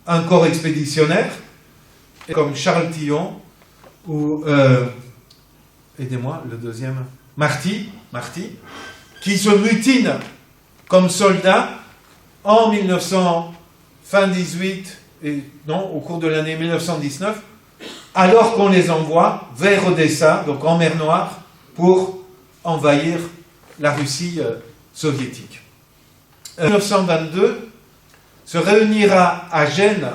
un corps expéditionnaire comme Charles Tillon ou, aidez-moi, le deuxième, Marty, qui se mutine comme soldat en 1918 au cours de l'année 1919, alors qu'on les envoie vers Odessa, donc en mer Noire, pour envahir la Russie soviétique. En 1922, se réunira à Gênes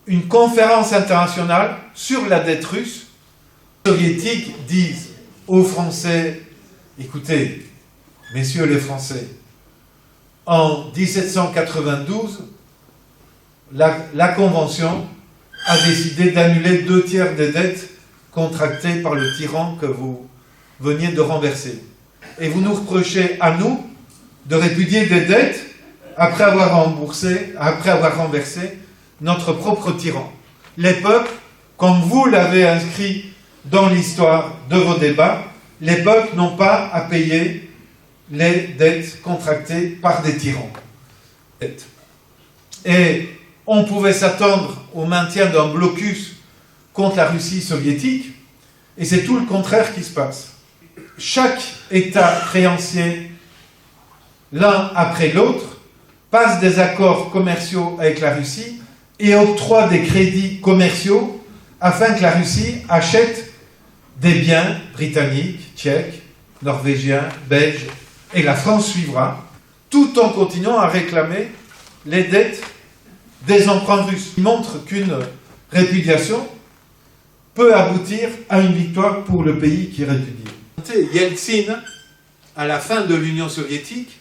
une conférence internationale sur la dette russe. Les soviétiques disent aux Français, écoutez, messieurs les Français, en 1792, la Convention a décidé d'annuler 2/3 des dettes contractées par le tyran que vous veniez de renverser. Et vous nous reprochez à nous de répudier des dettes après avoir renversé notre propre tyran. Les peuples, comme vous l'avez inscrit dans l'histoire de vos débats, les peuples n'ont pas à payer les dettes contractées par des tyrans. Et on pouvait s'attendre au maintien d'un blocus contre la Russie soviétique, et c'est tout le contraire qui se passe. Chaque État créancier, l'un après l'autre, passe des accords commerciaux avec la Russie et octroie des crédits commerciaux afin que la Russie achète des biens britanniques, tchèques, norvégiens, belges, et la France suivra, tout en continuant à réclamer les dettes des emprunts russes. Il montre qu'une répudiation peut aboutir à une victoire pour le pays qui répudie. Yeltsin, à la fin de l'Union soviétique,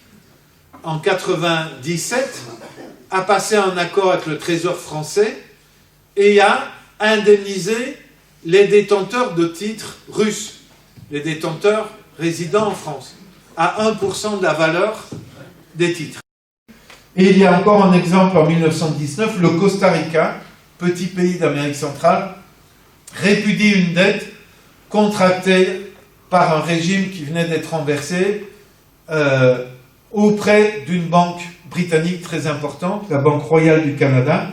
en 1997, a passé un accord avec le Trésor français et a indemnisé les détenteurs de titres russes, les détenteurs résidant en France, à 1% de la valeur des titres. Et il y a encore un exemple en 1919, le Costa Rica, petit pays d'Amérique centrale, répudie une dette contractée par un régime qui venait d'être renversé auprès d'une banque britannique très importante, la Banque Royale du Canada.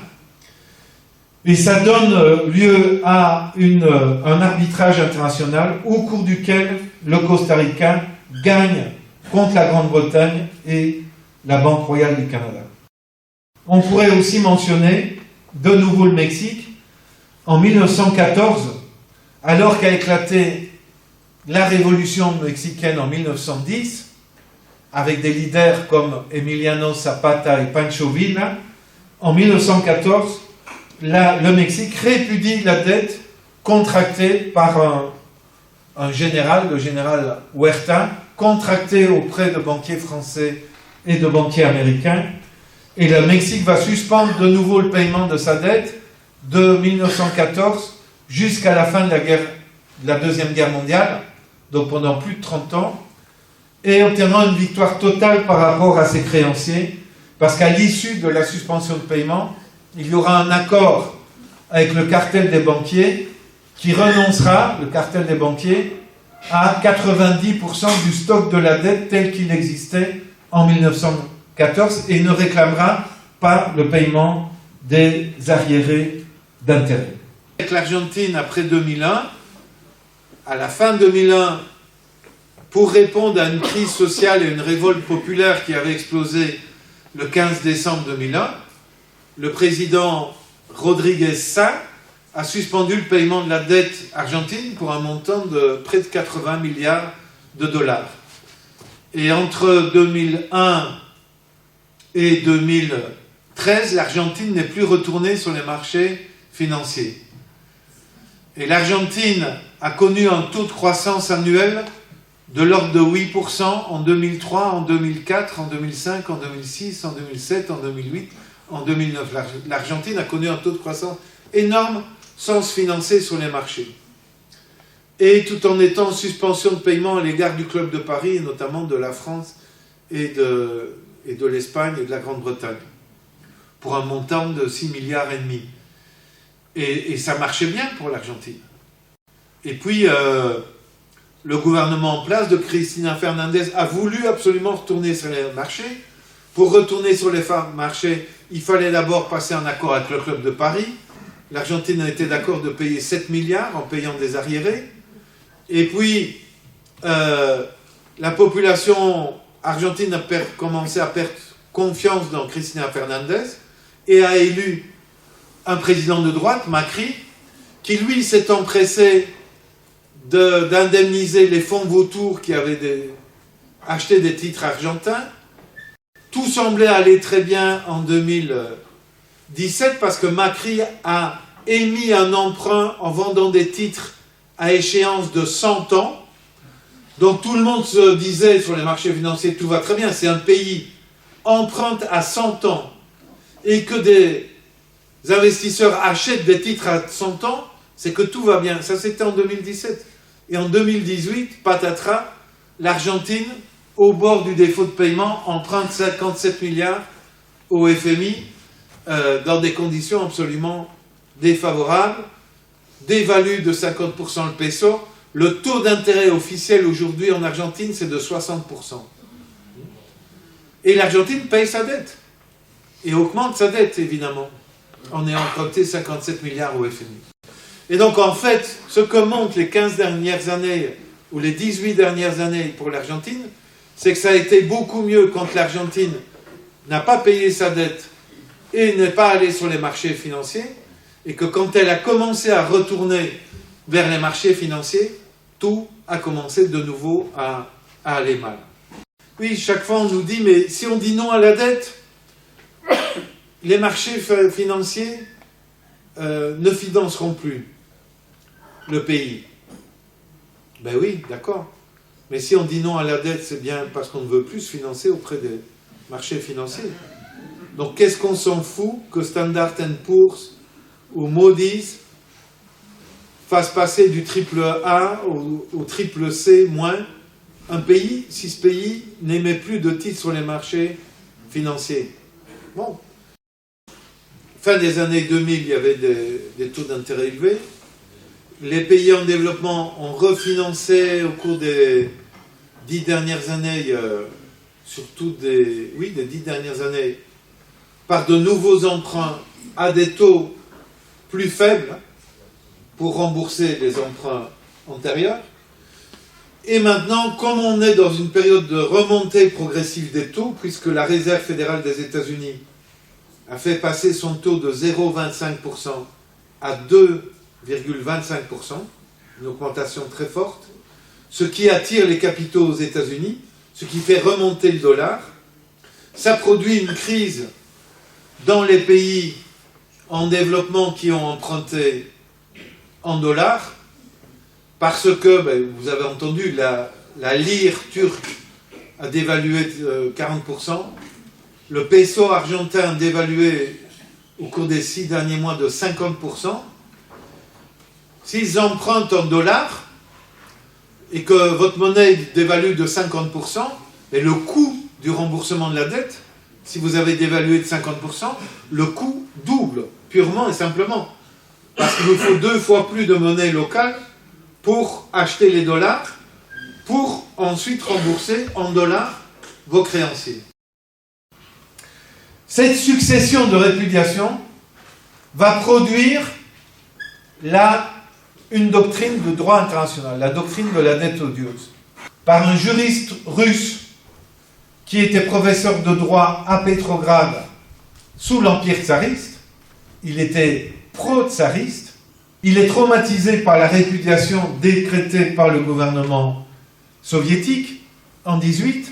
Et ça donne lieu à un arbitrage international au cours duquel le Costa Rica gagne contre la Grande-Bretagne et la Banque Royale du Canada. On pourrait aussi mentionner de nouveau le Mexique. En 1914, alors qu'a éclaté la révolution mexicaine en 1910, avec des leaders comme Emiliano Zapata et Pancho Villa, en 1914, le Mexique répudie la dette contractée par un général, le général Huerta, contractée auprès de banquiers français et de banquiers américains, et le Mexique va suspendre de nouveau le paiement de sa dette de 1914 jusqu'à la fin de la Deuxième Guerre mondiale, donc pendant plus de 30 ans, et obtiendra une victoire totale par rapport à ses créanciers, parce qu'à l'issue de la suspension de paiement, il y aura un accord avec le cartel des banquiers qui renoncera, le cartel des banquiers, à 90% du stock de la dette tel qu'il existait en 1914 et ne réclamera pas le paiement des arriérés d'intérêt. Avec l'Argentine, après 2001, à la fin 2001, pour répondre à une crise sociale et une révolte populaire qui avait explosé le 15 décembre 2001, le président Rodríguez Sá a suspendu le paiement de la dette argentine pour un montant de près de 80 milliards de dollars. Et entre 2001 et 2013, l'Argentine n'est plus retournée sur les marchés financiers. Et l'Argentine a connu un taux de croissance annuel de l'ordre de 8% en 2003, en 2004, en 2005, en 2006, en 2007, en 2008, en 2009. L'Argentine a connu un taux de croissance énorme sans se financer sur les marchés. Et tout en étant en suspension de paiement à l'égard du Club de Paris, et notamment de la France et de l'Espagne et de la Grande-Bretagne, pour un montant de 6,5 milliards. Et ça marchait bien pour l'Argentine. Et puis, le gouvernement en place de Cristina Fernandez a voulu absolument retourner sur les marchés. Pour retourner sur les marchés, il fallait d'abord passer un accord avec le Club de Paris. L'Argentine a été d'accord de payer 7 milliards en payant des arriérés. Et puis, la population argentine a commencé à perdre confiance dans Cristina Fernandez et a élu un président de droite, Macri, qui lui s'est empressé d'indemniser les fonds vautours qui avaient acheté des titres argentins. Tout semblait aller très bien en 2017 parce que Macri a émis un emprunt en vendant des titres à échéance de 100 ans. Donc tout le monde se disait sur les marchés financiers, tout va très bien, c'est un pays emprunte à 100 ans et que des investisseurs achètent des titres à 100 ans, c'est que tout va bien. Ça, c'était en 2017. Et en 2018, patatras, l'Argentine, au bord du défaut de paiement, emprunte 57 milliards au FMI dans des conditions absolument défavorables, dévalue de 50% le peso. Le taux d'intérêt officiel aujourd'hui en Argentine, c'est de 60%. Et l'Argentine paye sa dette. Et augmente sa dette, évidemment. On est emprunté 57 milliards au FMI. Et donc, en fait, ce que montrent les 15 dernières années, ou les 18 dernières années pour l'Argentine, c'est que ça a été beaucoup mieux quand l'Argentine n'a pas payé sa dette et n'est pas allée sur les marchés financiers, et que quand elle a commencé à retourner vers les marchés financiers, tout a commencé de nouveau à aller mal. Oui, chaque fois on nous dit, mais si on dit non à la dette, les marchés financiers ne financeront plus le pays. Ben oui, d'accord. Mais si on dit non à la dette, c'est bien parce qu'on ne veut plus se financer auprès des marchés financiers. Donc qu'est-ce qu'on s'en fout que Standard & Poor's ou Moody's fassent passer du triple A au triple C moins un pays, si ce pays n'émet plus de titres sur les marchés financiers. Bon. Fin des années 2000, il y avait des taux d'intérêt élevés. Les pays en développement ont refinancé au cours des 10 dernières années, surtout des 10 dernières années, par de nouveaux emprunts à des taux plus faibles pour rembourser les emprunts antérieurs. Et maintenant, comme on est dans une période de remontée progressive des taux, puisque la Réserve fédérale des États-Unis a fait passer son taux de 0,25% à 2,25%, une augmentation très forte, ce qui attire les capitaux aux États-Unis, ce qui fait remonter le dollar. Ça produit une crise dans les pays en développement qui ont emprunté en dollars, parce que, vous avez entendu, la lire turque a dévalué de 40%, le peso argentin a dévalué au cours des 6 derniers mois de 50%. S'ils empruntent en dollars, et que votre monnaie dévalue de 50%, et le coût du remboursement de la dette, si vous avez dévalué de 50%, le coût double, purement et simplement. Parce qu'il vous faut 2 fois plus de monnaie locale pour acheter les dollars, pour ensuite rembourser en dollars vos créanciers. Cette succession de répudiations va produire une doctrine de droit international, la doctrine de la dette odieuse, par un juriste russe qui était professeur de droit à Pétrograd sous l'Empire tsariste. Il était pro-tsariste. Il est traumatisé par la répudiation décrétée par le gouvernement soviétique en 18.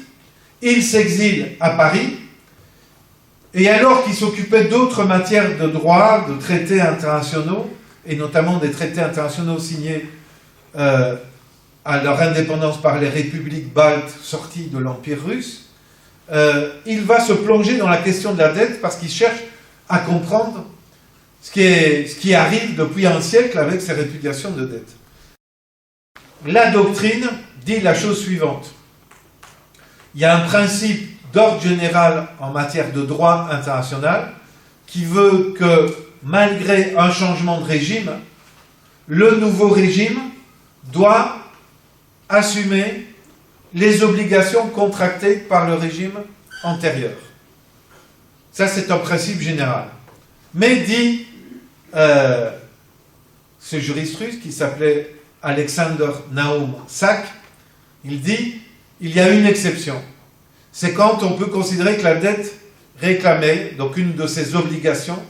Il s'exile à Paris. Et alors qu'il s'occupait d'autres matières de droit, de traités internationaux, et notamment des traités internationaux signés à leur indépendance par les républiques baltes sorties de l'Empire russe, il va se plonger dans la question de la dette parce qu'il cherche à comprendre ce qui arrive depuis un siècle avec ces répudiations de dette. La doctrine dit la chose suivante. Il y a un principe d'ordre général en matière de droit international qui veut que, malgré un changement de régime, le nouveau régime doit assumer les obligations contractées par le régime antérieur. Ça, c'est un principe général. Mais dit ce juriste russe qui s'appelait Alexander Naum Sak, il dit il y a une exception. C'est quand on peut considérer que la dette réclamée, donc une de ces obligations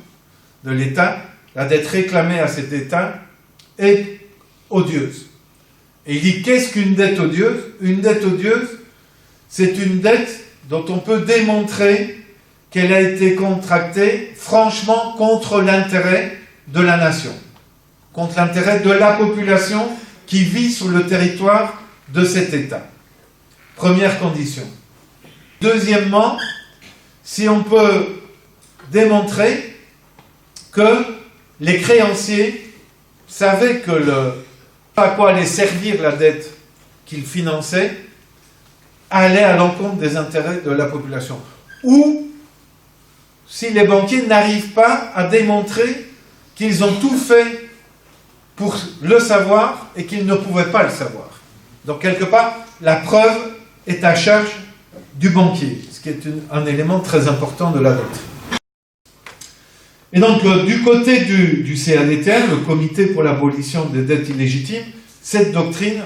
de l'État, la dette réclamée à cet État est odieuse. Et il dit qu'est-ce qu'une dette odieuse? Une dette odieuse, c'est une dette dont on peut démontrer qu'elle a été contractée franchement contre l'intérêt de la nation, contre l'intérêt de la population qui vit sur le territoire de cet État. Première condition. Deuxièmement, si on peut démontrer que les créanciers savaient que à quoi allait servir la dette qu'ils finançaient allait à l'encontre des intérêts de la population. Ou si les banquiers n'arrivent pas à démontrer qu'ils ont tout fait pour le savoir et qu'ils ne pouvaient pas le savoir. Donc quelque part, la preuve est à charge du banquier, ce qui est un élément très important de la dette. Et donc, du côté du CADTR, le Comité pour l'abolition des dettes illégitimes, cette doctrine,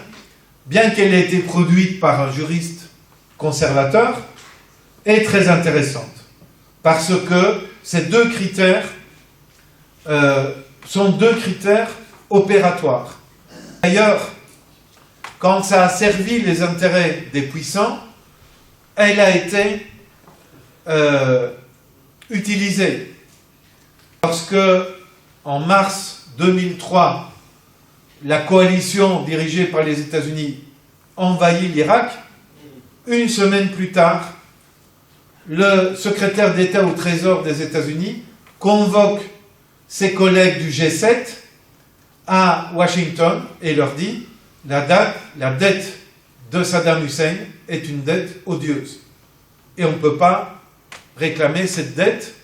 bien qu'elle ait été produite par un juriste conservateur, est très intéressante. Parce que ces deux critères sont deux critères opératoires. D'ailleurs, quand ça a servi les intérêts des puissants, elle a été utilisée. Lorsque, en mars 2003, la coalition dirigée par les États-Unis envahit l'Irak, une semaine plus tard, le secrétaire d'État au Trésor des États-Unis convoque ses collègues du G7 à Washington et leur dit la dette de Saddam Hussein est une dette odieuse. Et on ne peut pas réclamer cette dette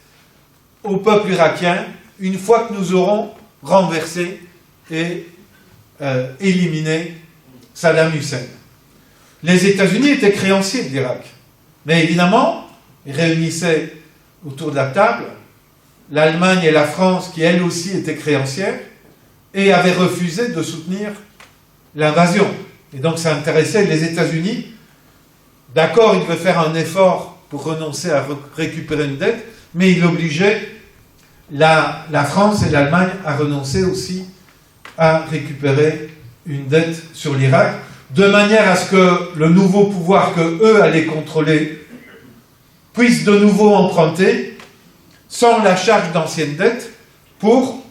au peuple irakien une fois que nous aurons renversé et éliminé Saddam Hussein. Les États-Unis étaient créanciers de l'Irak. Mais évidemment, ils réunissaient autour de la table l'Allemagne et la France, qui elles aussi étaient créancières, et avaient refusé de soutenir l'invasion. Et donc ça intéressait les États-Unis. D'accord, ils devaient faire un effort pour renoncer à récupérer une dette, mais il obligeait la France et l'Allemagne à renoncer aussi à récupérer une dette sur l'Irak, de manière à ce que le nouveau pouvoir que eux allaient contrôler puisse de nouveau emprunter sans la charge d'anciennes dettes pour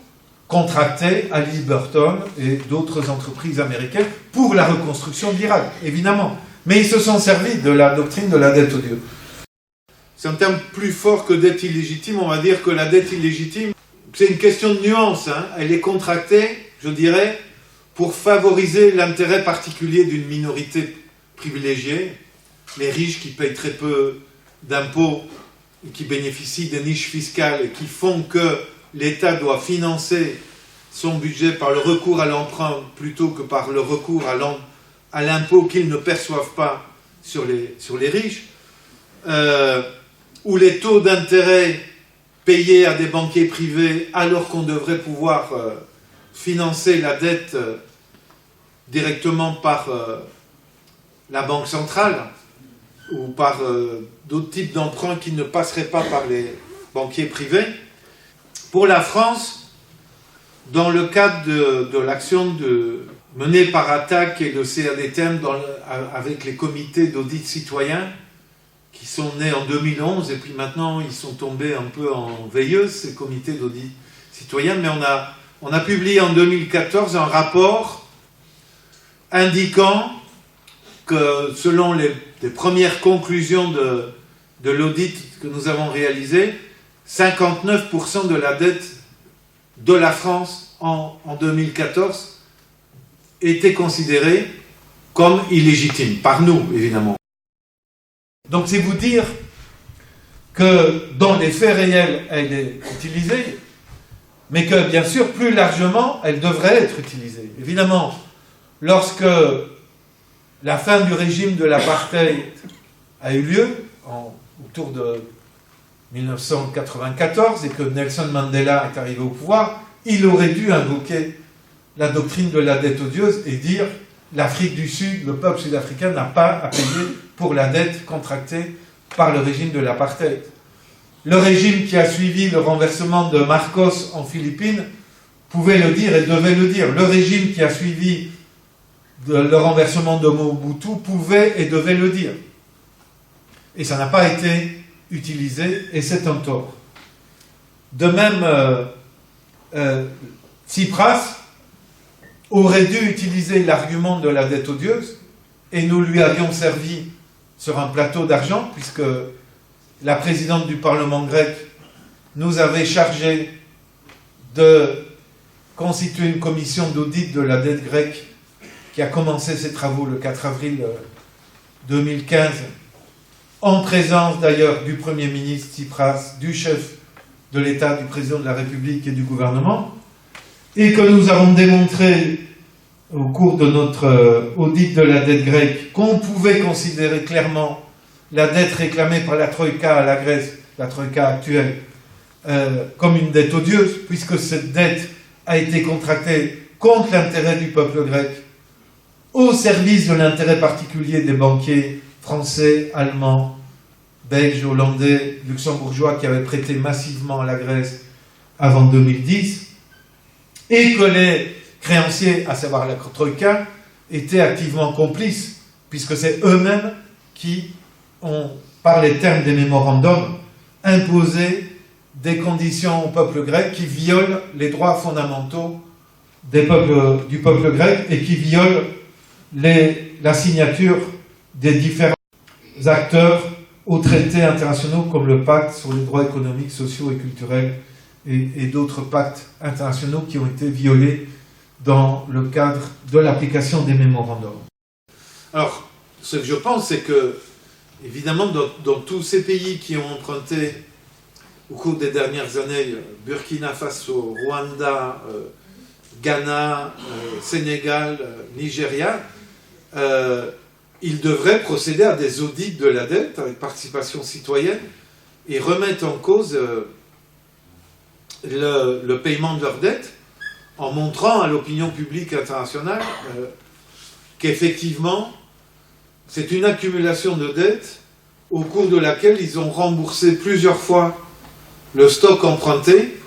contracter à Halliburton et d'autres entreprises américaines pour la reconstruction de l'Irak, évidemment. Mais ils se sont servis de la doctrine de la dette odieuse. C'est un terme plus fort que dette illégitime. On va dire que la dette illégitime, c'est une question de nuance. Elle est contractée, je dirais, pour favoriser l'intérêt particulier d'une minorité privilégiée, les riches qui payent très peu d'impôts et qui bénéficient des niches fiscales et qui font que l'État doit financer son budget par le recours à l'emprunt plutôt que par le recours à l'impôt qu'ils ne perçoivent pas sur les riches, où les taux d'intérêt payés à des banquiers privés alors qu'on devrait pouvoir financer la dette directement par la Banque centrale ou par d'autres types d'emprunts qui ne passeraient pas par les banquiers privés. Pour la France, dans le cadre de l'action menée par ATTAC et le CADTM avec les comités d'audit citoyen, qui sont nés en 2011, et puis maintenant ils sont tombés un peu en veilleuse, ces comités d'audit citoyen, mais on a publié en 2014 un rapport indiquant que selon les premières conclusions de l'audit que nous avons réalisé, 59% de la dette de la France en 2014 était considérée comme illégitime, par nous évidemment. Donc c'est vous dire que dans les faits réels, elle est utilisée, mais que bien sûr, plus largement, elle devrait être utilisée. Évidemment, lorsque la fin du régime de l'apartheid a eu lieu, autour de 1994, et que Nelson Mandela est arrivé au pouvoir, il aurait dû invoquer la doctrine de la dette odieuse et dire l'Afrique du Sud, le peuple sud-africain n'a pas à payer pour la dette contractée par le régime de l'apartheid. Le régime qui a suivi le renversement de Marcos en Philippines pouvait le dire et devait le dire. Le régime qui a suivi le renversement de Mobutu pouvait et devait le dire. Et ça n'a pas été utilisé, et c'est un tort. De même, Tsipras aurait dû utiliser l'argument de la dette odieuse, et nous lui avions servi sur un plateau d'argent, puisque la présidente du Parlement grec nous avait chargé de constituer une commission d'audit de la dette grecque qui a commencé ses travaux le 4 avril 2015, en présence d'ailleurs du Premier ministre Tsipras, du chef de l'État, du président de la République et du gouvernement, et que nous avons démontré au cours de notre audit de la dette grecque qu'on pouvait considérer clairement la dette réclamée par la Troïka à la Grèce, la Troïka actuelle, comme une dette odieuse, puisque cette dette a été contractée contre l'intérêt du peuple grec, au service de l'intérêt particulier des banquiers français, allemands, belges, hollandais, luxembourgeois qui avaient prêté massivement à la Grèce avant 2010, et que les créanciers, à savoir la Troïka, étaient activement complices, puisque c'est eux-mêmes qui ont, par les termes des mémorandums, imposé des conditions au peuple grec qui violent les droits fondamentaux du peuple grec et qui violent la signature des différents acteurs aux traités internationaux comme le pacte sur les droits économiques, sociaux et culturels et d'autres pactes internationaux qui ont été violés dans le cadre de l'application des mémorandums. Alors, ce que je pense, c'est que, évidemment, dans tous ces pays qui ont emprunté au cours des dernières années, Burkina Faso, Rwanda, Ghana, Sénégal, Nigeria, ils devraient procéder à des audits de la dette avec participation citoyenne et remettre en cause le paiement de leur dette en montrant à l'opinion publique internationale qu'effectivement c'est une accumulation de dettes au cours de laquelle ils ont remboursé plusieurs fois le stock emprunté.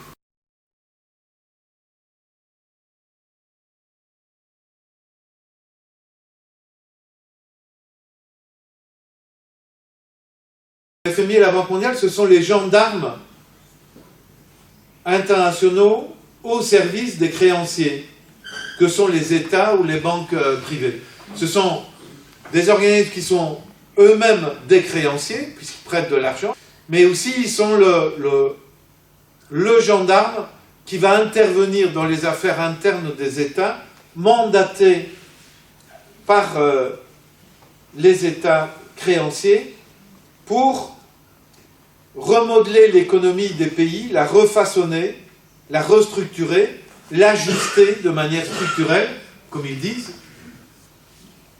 Le FMI et la Banque mondiale, ce sont les gendarmes internationaux au service des créanciers, que sont les États ou les banques privées. Ce sont des organismes qui sont eux-mêmes des créanciers, puisqu'ils prêtent de l'argent, mais aussi ils sont le gendarme qui va intervenir dans les affaires internes des États mandatés par les États créanciers pour remodeler l'économie des pays, la refaçonner, la restructurer, l'ajuster de manière structurelle, comme ils disent,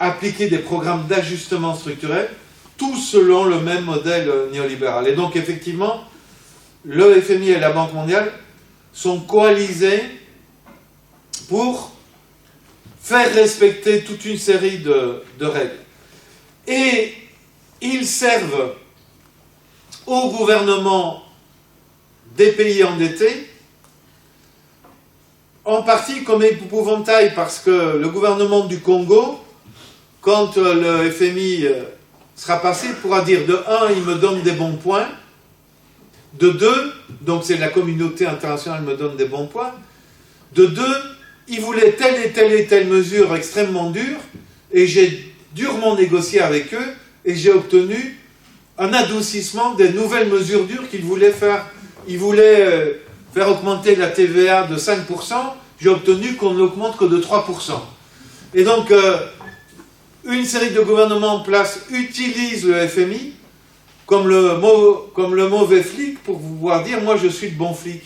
appliquer des programmes d'ajustement structurel, tout selon le même modèle néolibéral. Et donc, effectivement, le FMI et la Banque mondiale sont coalisés pour faire respecter toute une série de règles. Et ils servent au gouvernement des pays endettés, en partie comme épouvantail, parce que le gouvernement du Congo, quand le FMI sera passé, pourra dire de 1, il me donne des bons points, de 2, donc c'est la communauté internationale me donne des bons points, de 2, il voulait telle et telle et telle mesure extrêmement dure, et j'ai durement négocié avec eux, et j'ai obtenu un adoucissement des nouvelles mesures dures qu'il voulait faire. Il voulait faire augmenter la TVA de 5%, j'ai obtenu qu'on ne l'augmente que de 3%. Et donc, une série de gouvernements en place utilisent le FMI comme le mauvais flic pour pouvoir dire « moi je suis le bon flic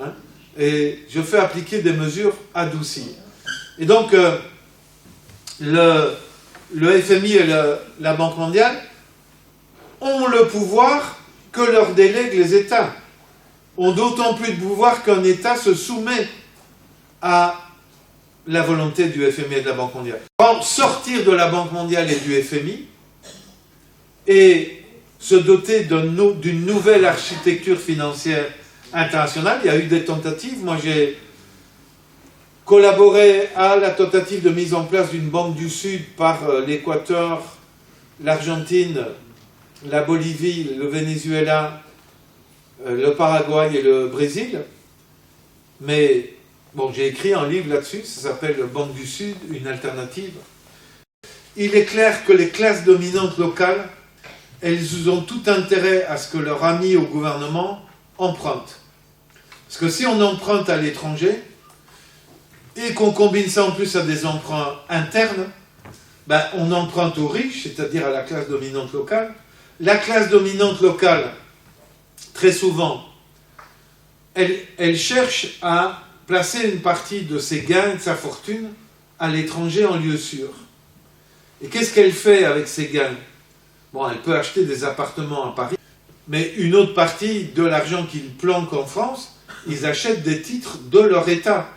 hein ». Et je fais appliquer des mesures adoucies. Et donc, le FMI et la Banque mondiale ont le pouvoir que leur délèguent les États. Ont d'autant plus de pouvoir qu'un État se soumet à la volonté du FMI et de la Banque mondiale. Sortir de la Banque mondiale et du FMI et se doter d'une nouvelle architecture financière internationale. Il y a eu des tentatives. Moi, j'ai collaboré à la tentative de mise en place d'une banque du Sud par l'Équateur, l'Argentine, la Bolivie, le Venezuela, le Paraguay et le Brésil. Mais bon, j'ai écrit un livre là-dessus, ça s'appelle « Banque du Sud, une alternative ». Il est clair que les classes dominantes locales, elles ont tout intérêt à ce que leurs amis au gouvernement empruntent. Parce que si on emprunte à l'étranger, et qu'on combine ça en plus à des emprunts internes, ben on emprunte aux riches, c'est-à-dire à la classe dominante locale. La classe dominante locale, très souvent, elle cherche à placer une partie de ses gains, de sa fortune, à l'étranger en lieu sûr. Et qu'est-ce qu'elle fait avec ses gains? Bon, elle peut acheter des appartements à Paris, mais une autre partie de l'argent qu'ils planquent en France, ils achètent des titres de leur État.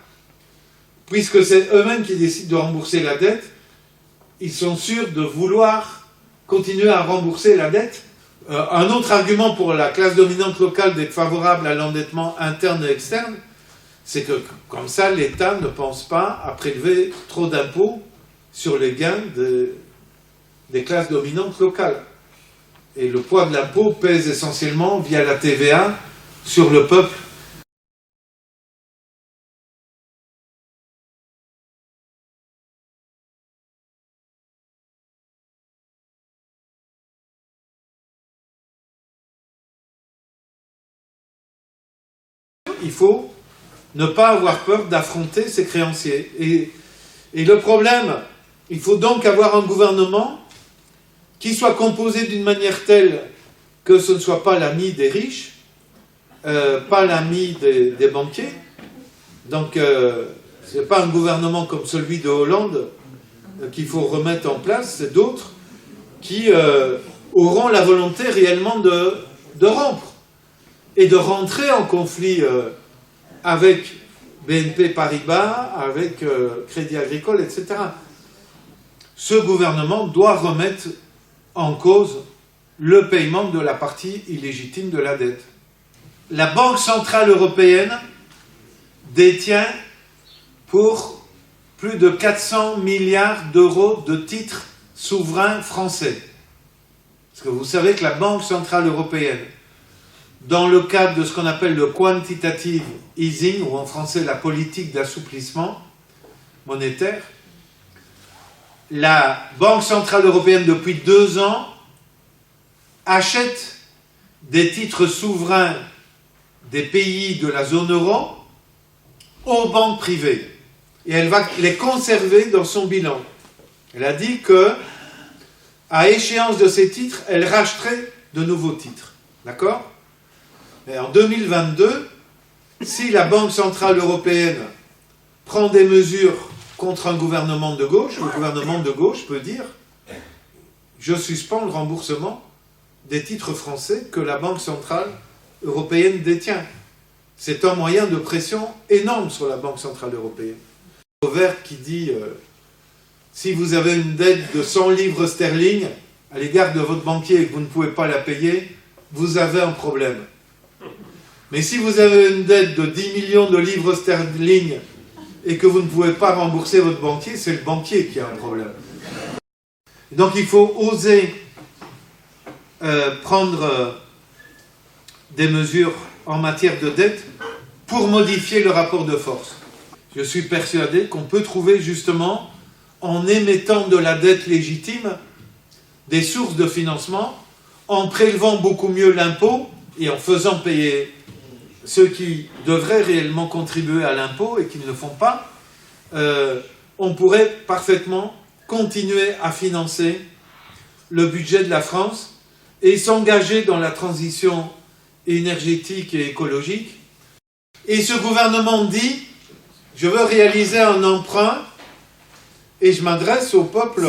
Puisque c'est eux-mêmes qui décident de rembourser la dette, ils sont sûrs de vouloir continuer à rembourser la dette. Un autre argument pour la classe dominante locale d'être favorable à l'endettement interne et externe, c'est que comme ça, l'État ne pense pas à prélever trop d'impôts sur les gains des classes dominantes locales. Et le poids de l'impôt pèse essentiellement via la TVA sur le peuple. Il faut ne pas avoir peur d'affronter ses créanciers. Et le problème, il faut donc avoir un gouvernement qui soit composé d'une manière telle que ce ne soit pas l'ami des riches, pas l'ami des banquiers. Donc, ce n'est pas un gouvernement comme celui de Hollande qu'il faut remettre en place, c'est d'autres qui auront la volonté réellement de rompre et de rentrer en conflit avec BNP Paribas, avec Crédit Agricole, etc. Ce gouvernement doit remettre en cause le paiement de la partie illégitime de la dette. La Banque Centrale Européenne détient pour plus de 400 milliards d'euros de titres souverains français. Parce que vous savez que la Banque Centrale Européenne, dans le cadre de ce qu'on appelle le quantitative easing, ou en français la politique d'assouplissement monétaire, la Banque Centrale Européenne, depuis 2 ans, achète des titres souverains des pays de la zone euro aux banques privées. et elle va les conserver dans son bilan. Elle a dit que, à échéance de ces titres, elle racheterait de nouveaux titres. D'accord? Et en 2022, si la Banque Centrale Européenne prend des mesures contre un gouvernement de gauche, le gouvernement de gauche peut dire « Je suspends le remboursement des titres français que la Banque Centrale Européenne détient ». C'est un moyen de pression énorme sur la Banque Centrale Européenne. Un proverbe qui dit si vous avez une dette de 100 livres sterling à l'égard de votre banquier et que vous ne pouvez pas la payer, vous avez un problème. Mais si vous avez une dette de 10 millions de livres sterling et que vous ne pouvez pas rembourser votre banquier, c'est le banquier qui a un problème. Donc il faut oser prendre des mesures en matière de dette pour modifier le rapport de force. Je suis persuadé qu'on peut trouver justement, en émettant de la dette légitime, des sources de financement, en prélevant beaucoup mieux l'impôt et en faisant payer ceux qui devraient réellement contribuer à l'impôt et qui ne le font pas, on pourrait parfaitement continuer à financer le budget de la France et s'engager dans la transition énergétique et écologique. Et ce gouvernement dit « Je veux réaliser un emprunt et je m'adresse au peuple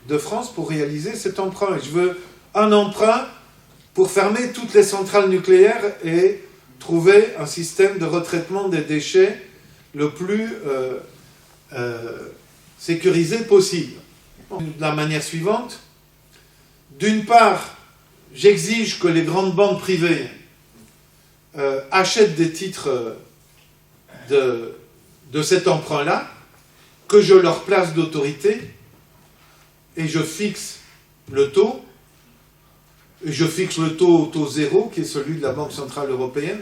de France pour réaliser cet emprunt. Je veux un emprunt pour fermer toutes les centrales nucléaires et trouver un système de retraitement des déchets le plus sécurisé possible. » De la manière suivante, d'une part, j'exige que les grandes banques privées achètent des titres de cet emprunt-là, que je leur place d'autorité, et je fixe le taux, et je fixe le taux au taux zéro, qui est celui de la Banque Centrale Européenne,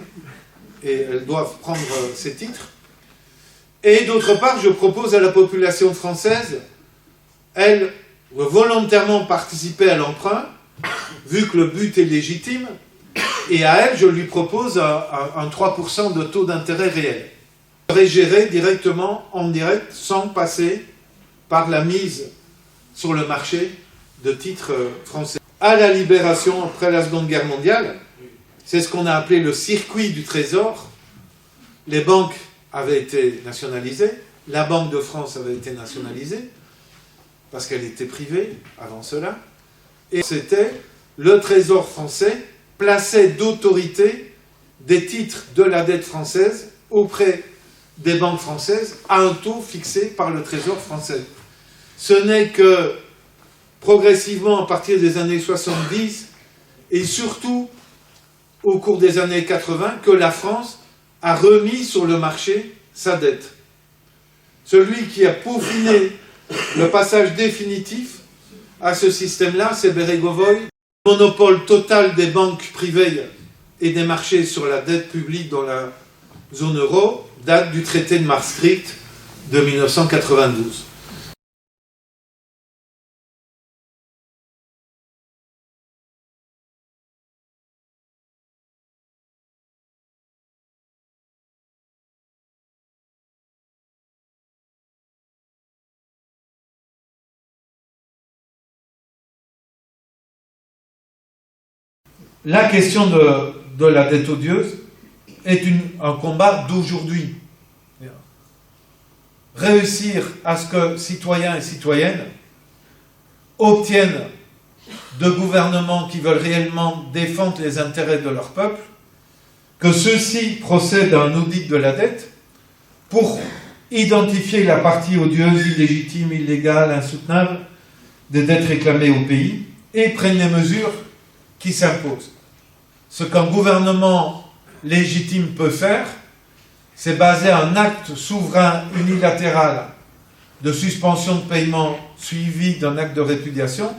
et elles doivent prendre ces titres. Et d'autre part, je propose à la population française, elle, volontairement participer à l'emprunt, vu que le but est légitime, et à elle, je lui propose un 3% de taux d'intérêt réel. Je serai géré directement, en direct, sans passer par la mise sur le marché de titres français. À la libération, après la Seconde Guerre mondiale, c'est ce qu'on a appelé le circuit du Trésor. Les banques avaient été nationalisées, la Banque de France avait été nationalisée, parce qu'elle était privée avant cela, et c'était le Trésor français plaçait d'autorité des titres de la dette française auprès des banques françaises à un taux fixé par le Trésor français. Ce n'est que progressivement à partir des années 70 et surtout au cours des années 80 que la France a remis sur le marché sa dette. Celui qui a peaufiné le passage définitif à ce système-là, c'est Bérégovoy. Le monopole total des banques privées et des marchés sur la dette publique dans la zone euro date du traité de Maastricht de 1992. La question de la dette odieuse est un combat d'aujourd'hui. Réussir à ce que citoyens et citoyennes obtiennent de gouvernements qui veulent réellement défendre les intérêts de leur peuple, que ceux-ci procèdent à un audit de la dette pour identifier la partie odieuse, illégitime, illégale, insoutenable des dettes réclamées au pays et prennent les mesures qui s'imposent. Ce qu'un gouvernement légitime peut faire, c'est baser un acte souverain unilatéral de suspension de paiement suivi d'un acte de répudiation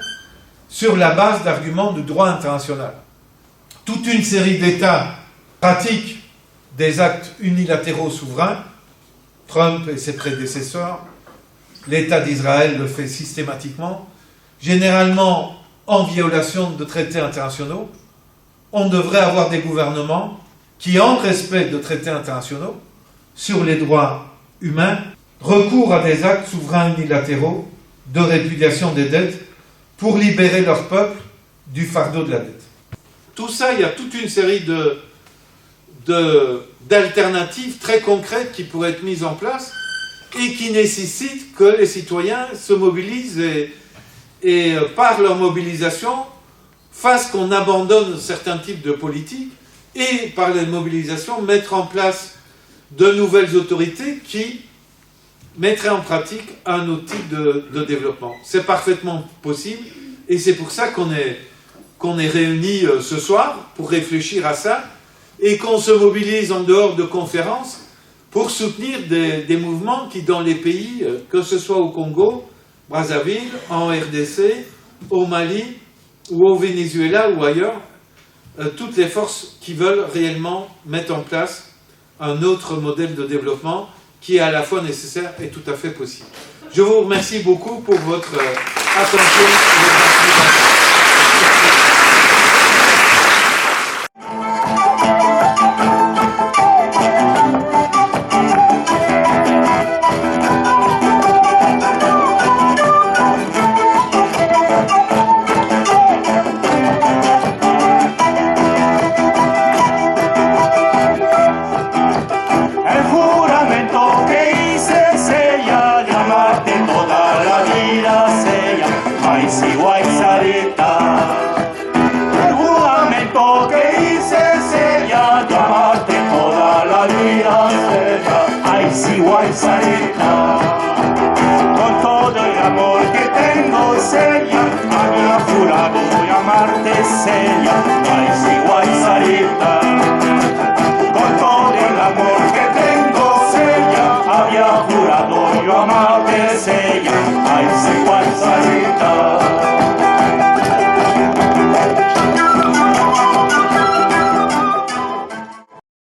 sur la base d'arguments du droit international. Toute une série d'États pratiquent des actes unilatéraux souverains, Trump et ses prédécesseurs, l'État d'Israël le fait systématiquement, généralement en violation de traités internationaux. On devrait avoir des gouvernements qui, en respect de traités internationaux, sur les droits humains, recours à des actes souverains unilatéraux de répudiation des dettes pour libérer leur peuple du fardeau de la dette. Tout ça, il y a toute une série d'alternatives très concrètes qui pourraient être mises en place et qui nécessitent que les citoyens se mobilisent et par leur mobilisation, fassent qu'on abandonne certains types de politiques et par les mobilisations, mettre en place de nouvelles autorités qui mettraient en pratique un autre type de développement. C'est parfaitement possible et c'est pour ça qu'on est réunis ce soir pour réfléchir à ça et qu'on se mobilise en dehors de conférences pour soutenir des mouvements qui, dans les pays, que ce soit au Congo, Brazzaville, en RDC, au Mali ou au Venezuela ou ailleurs, toutes les forces qui veulent réellement mettre en place un autre modèle de développement qui est à la fois nécessaire et tout à fait possible. Je vous remercie beaucoup pour votre attention et votre participation. Con todo el amor que tengo, Celia, a mi jurado y amarte, Celia.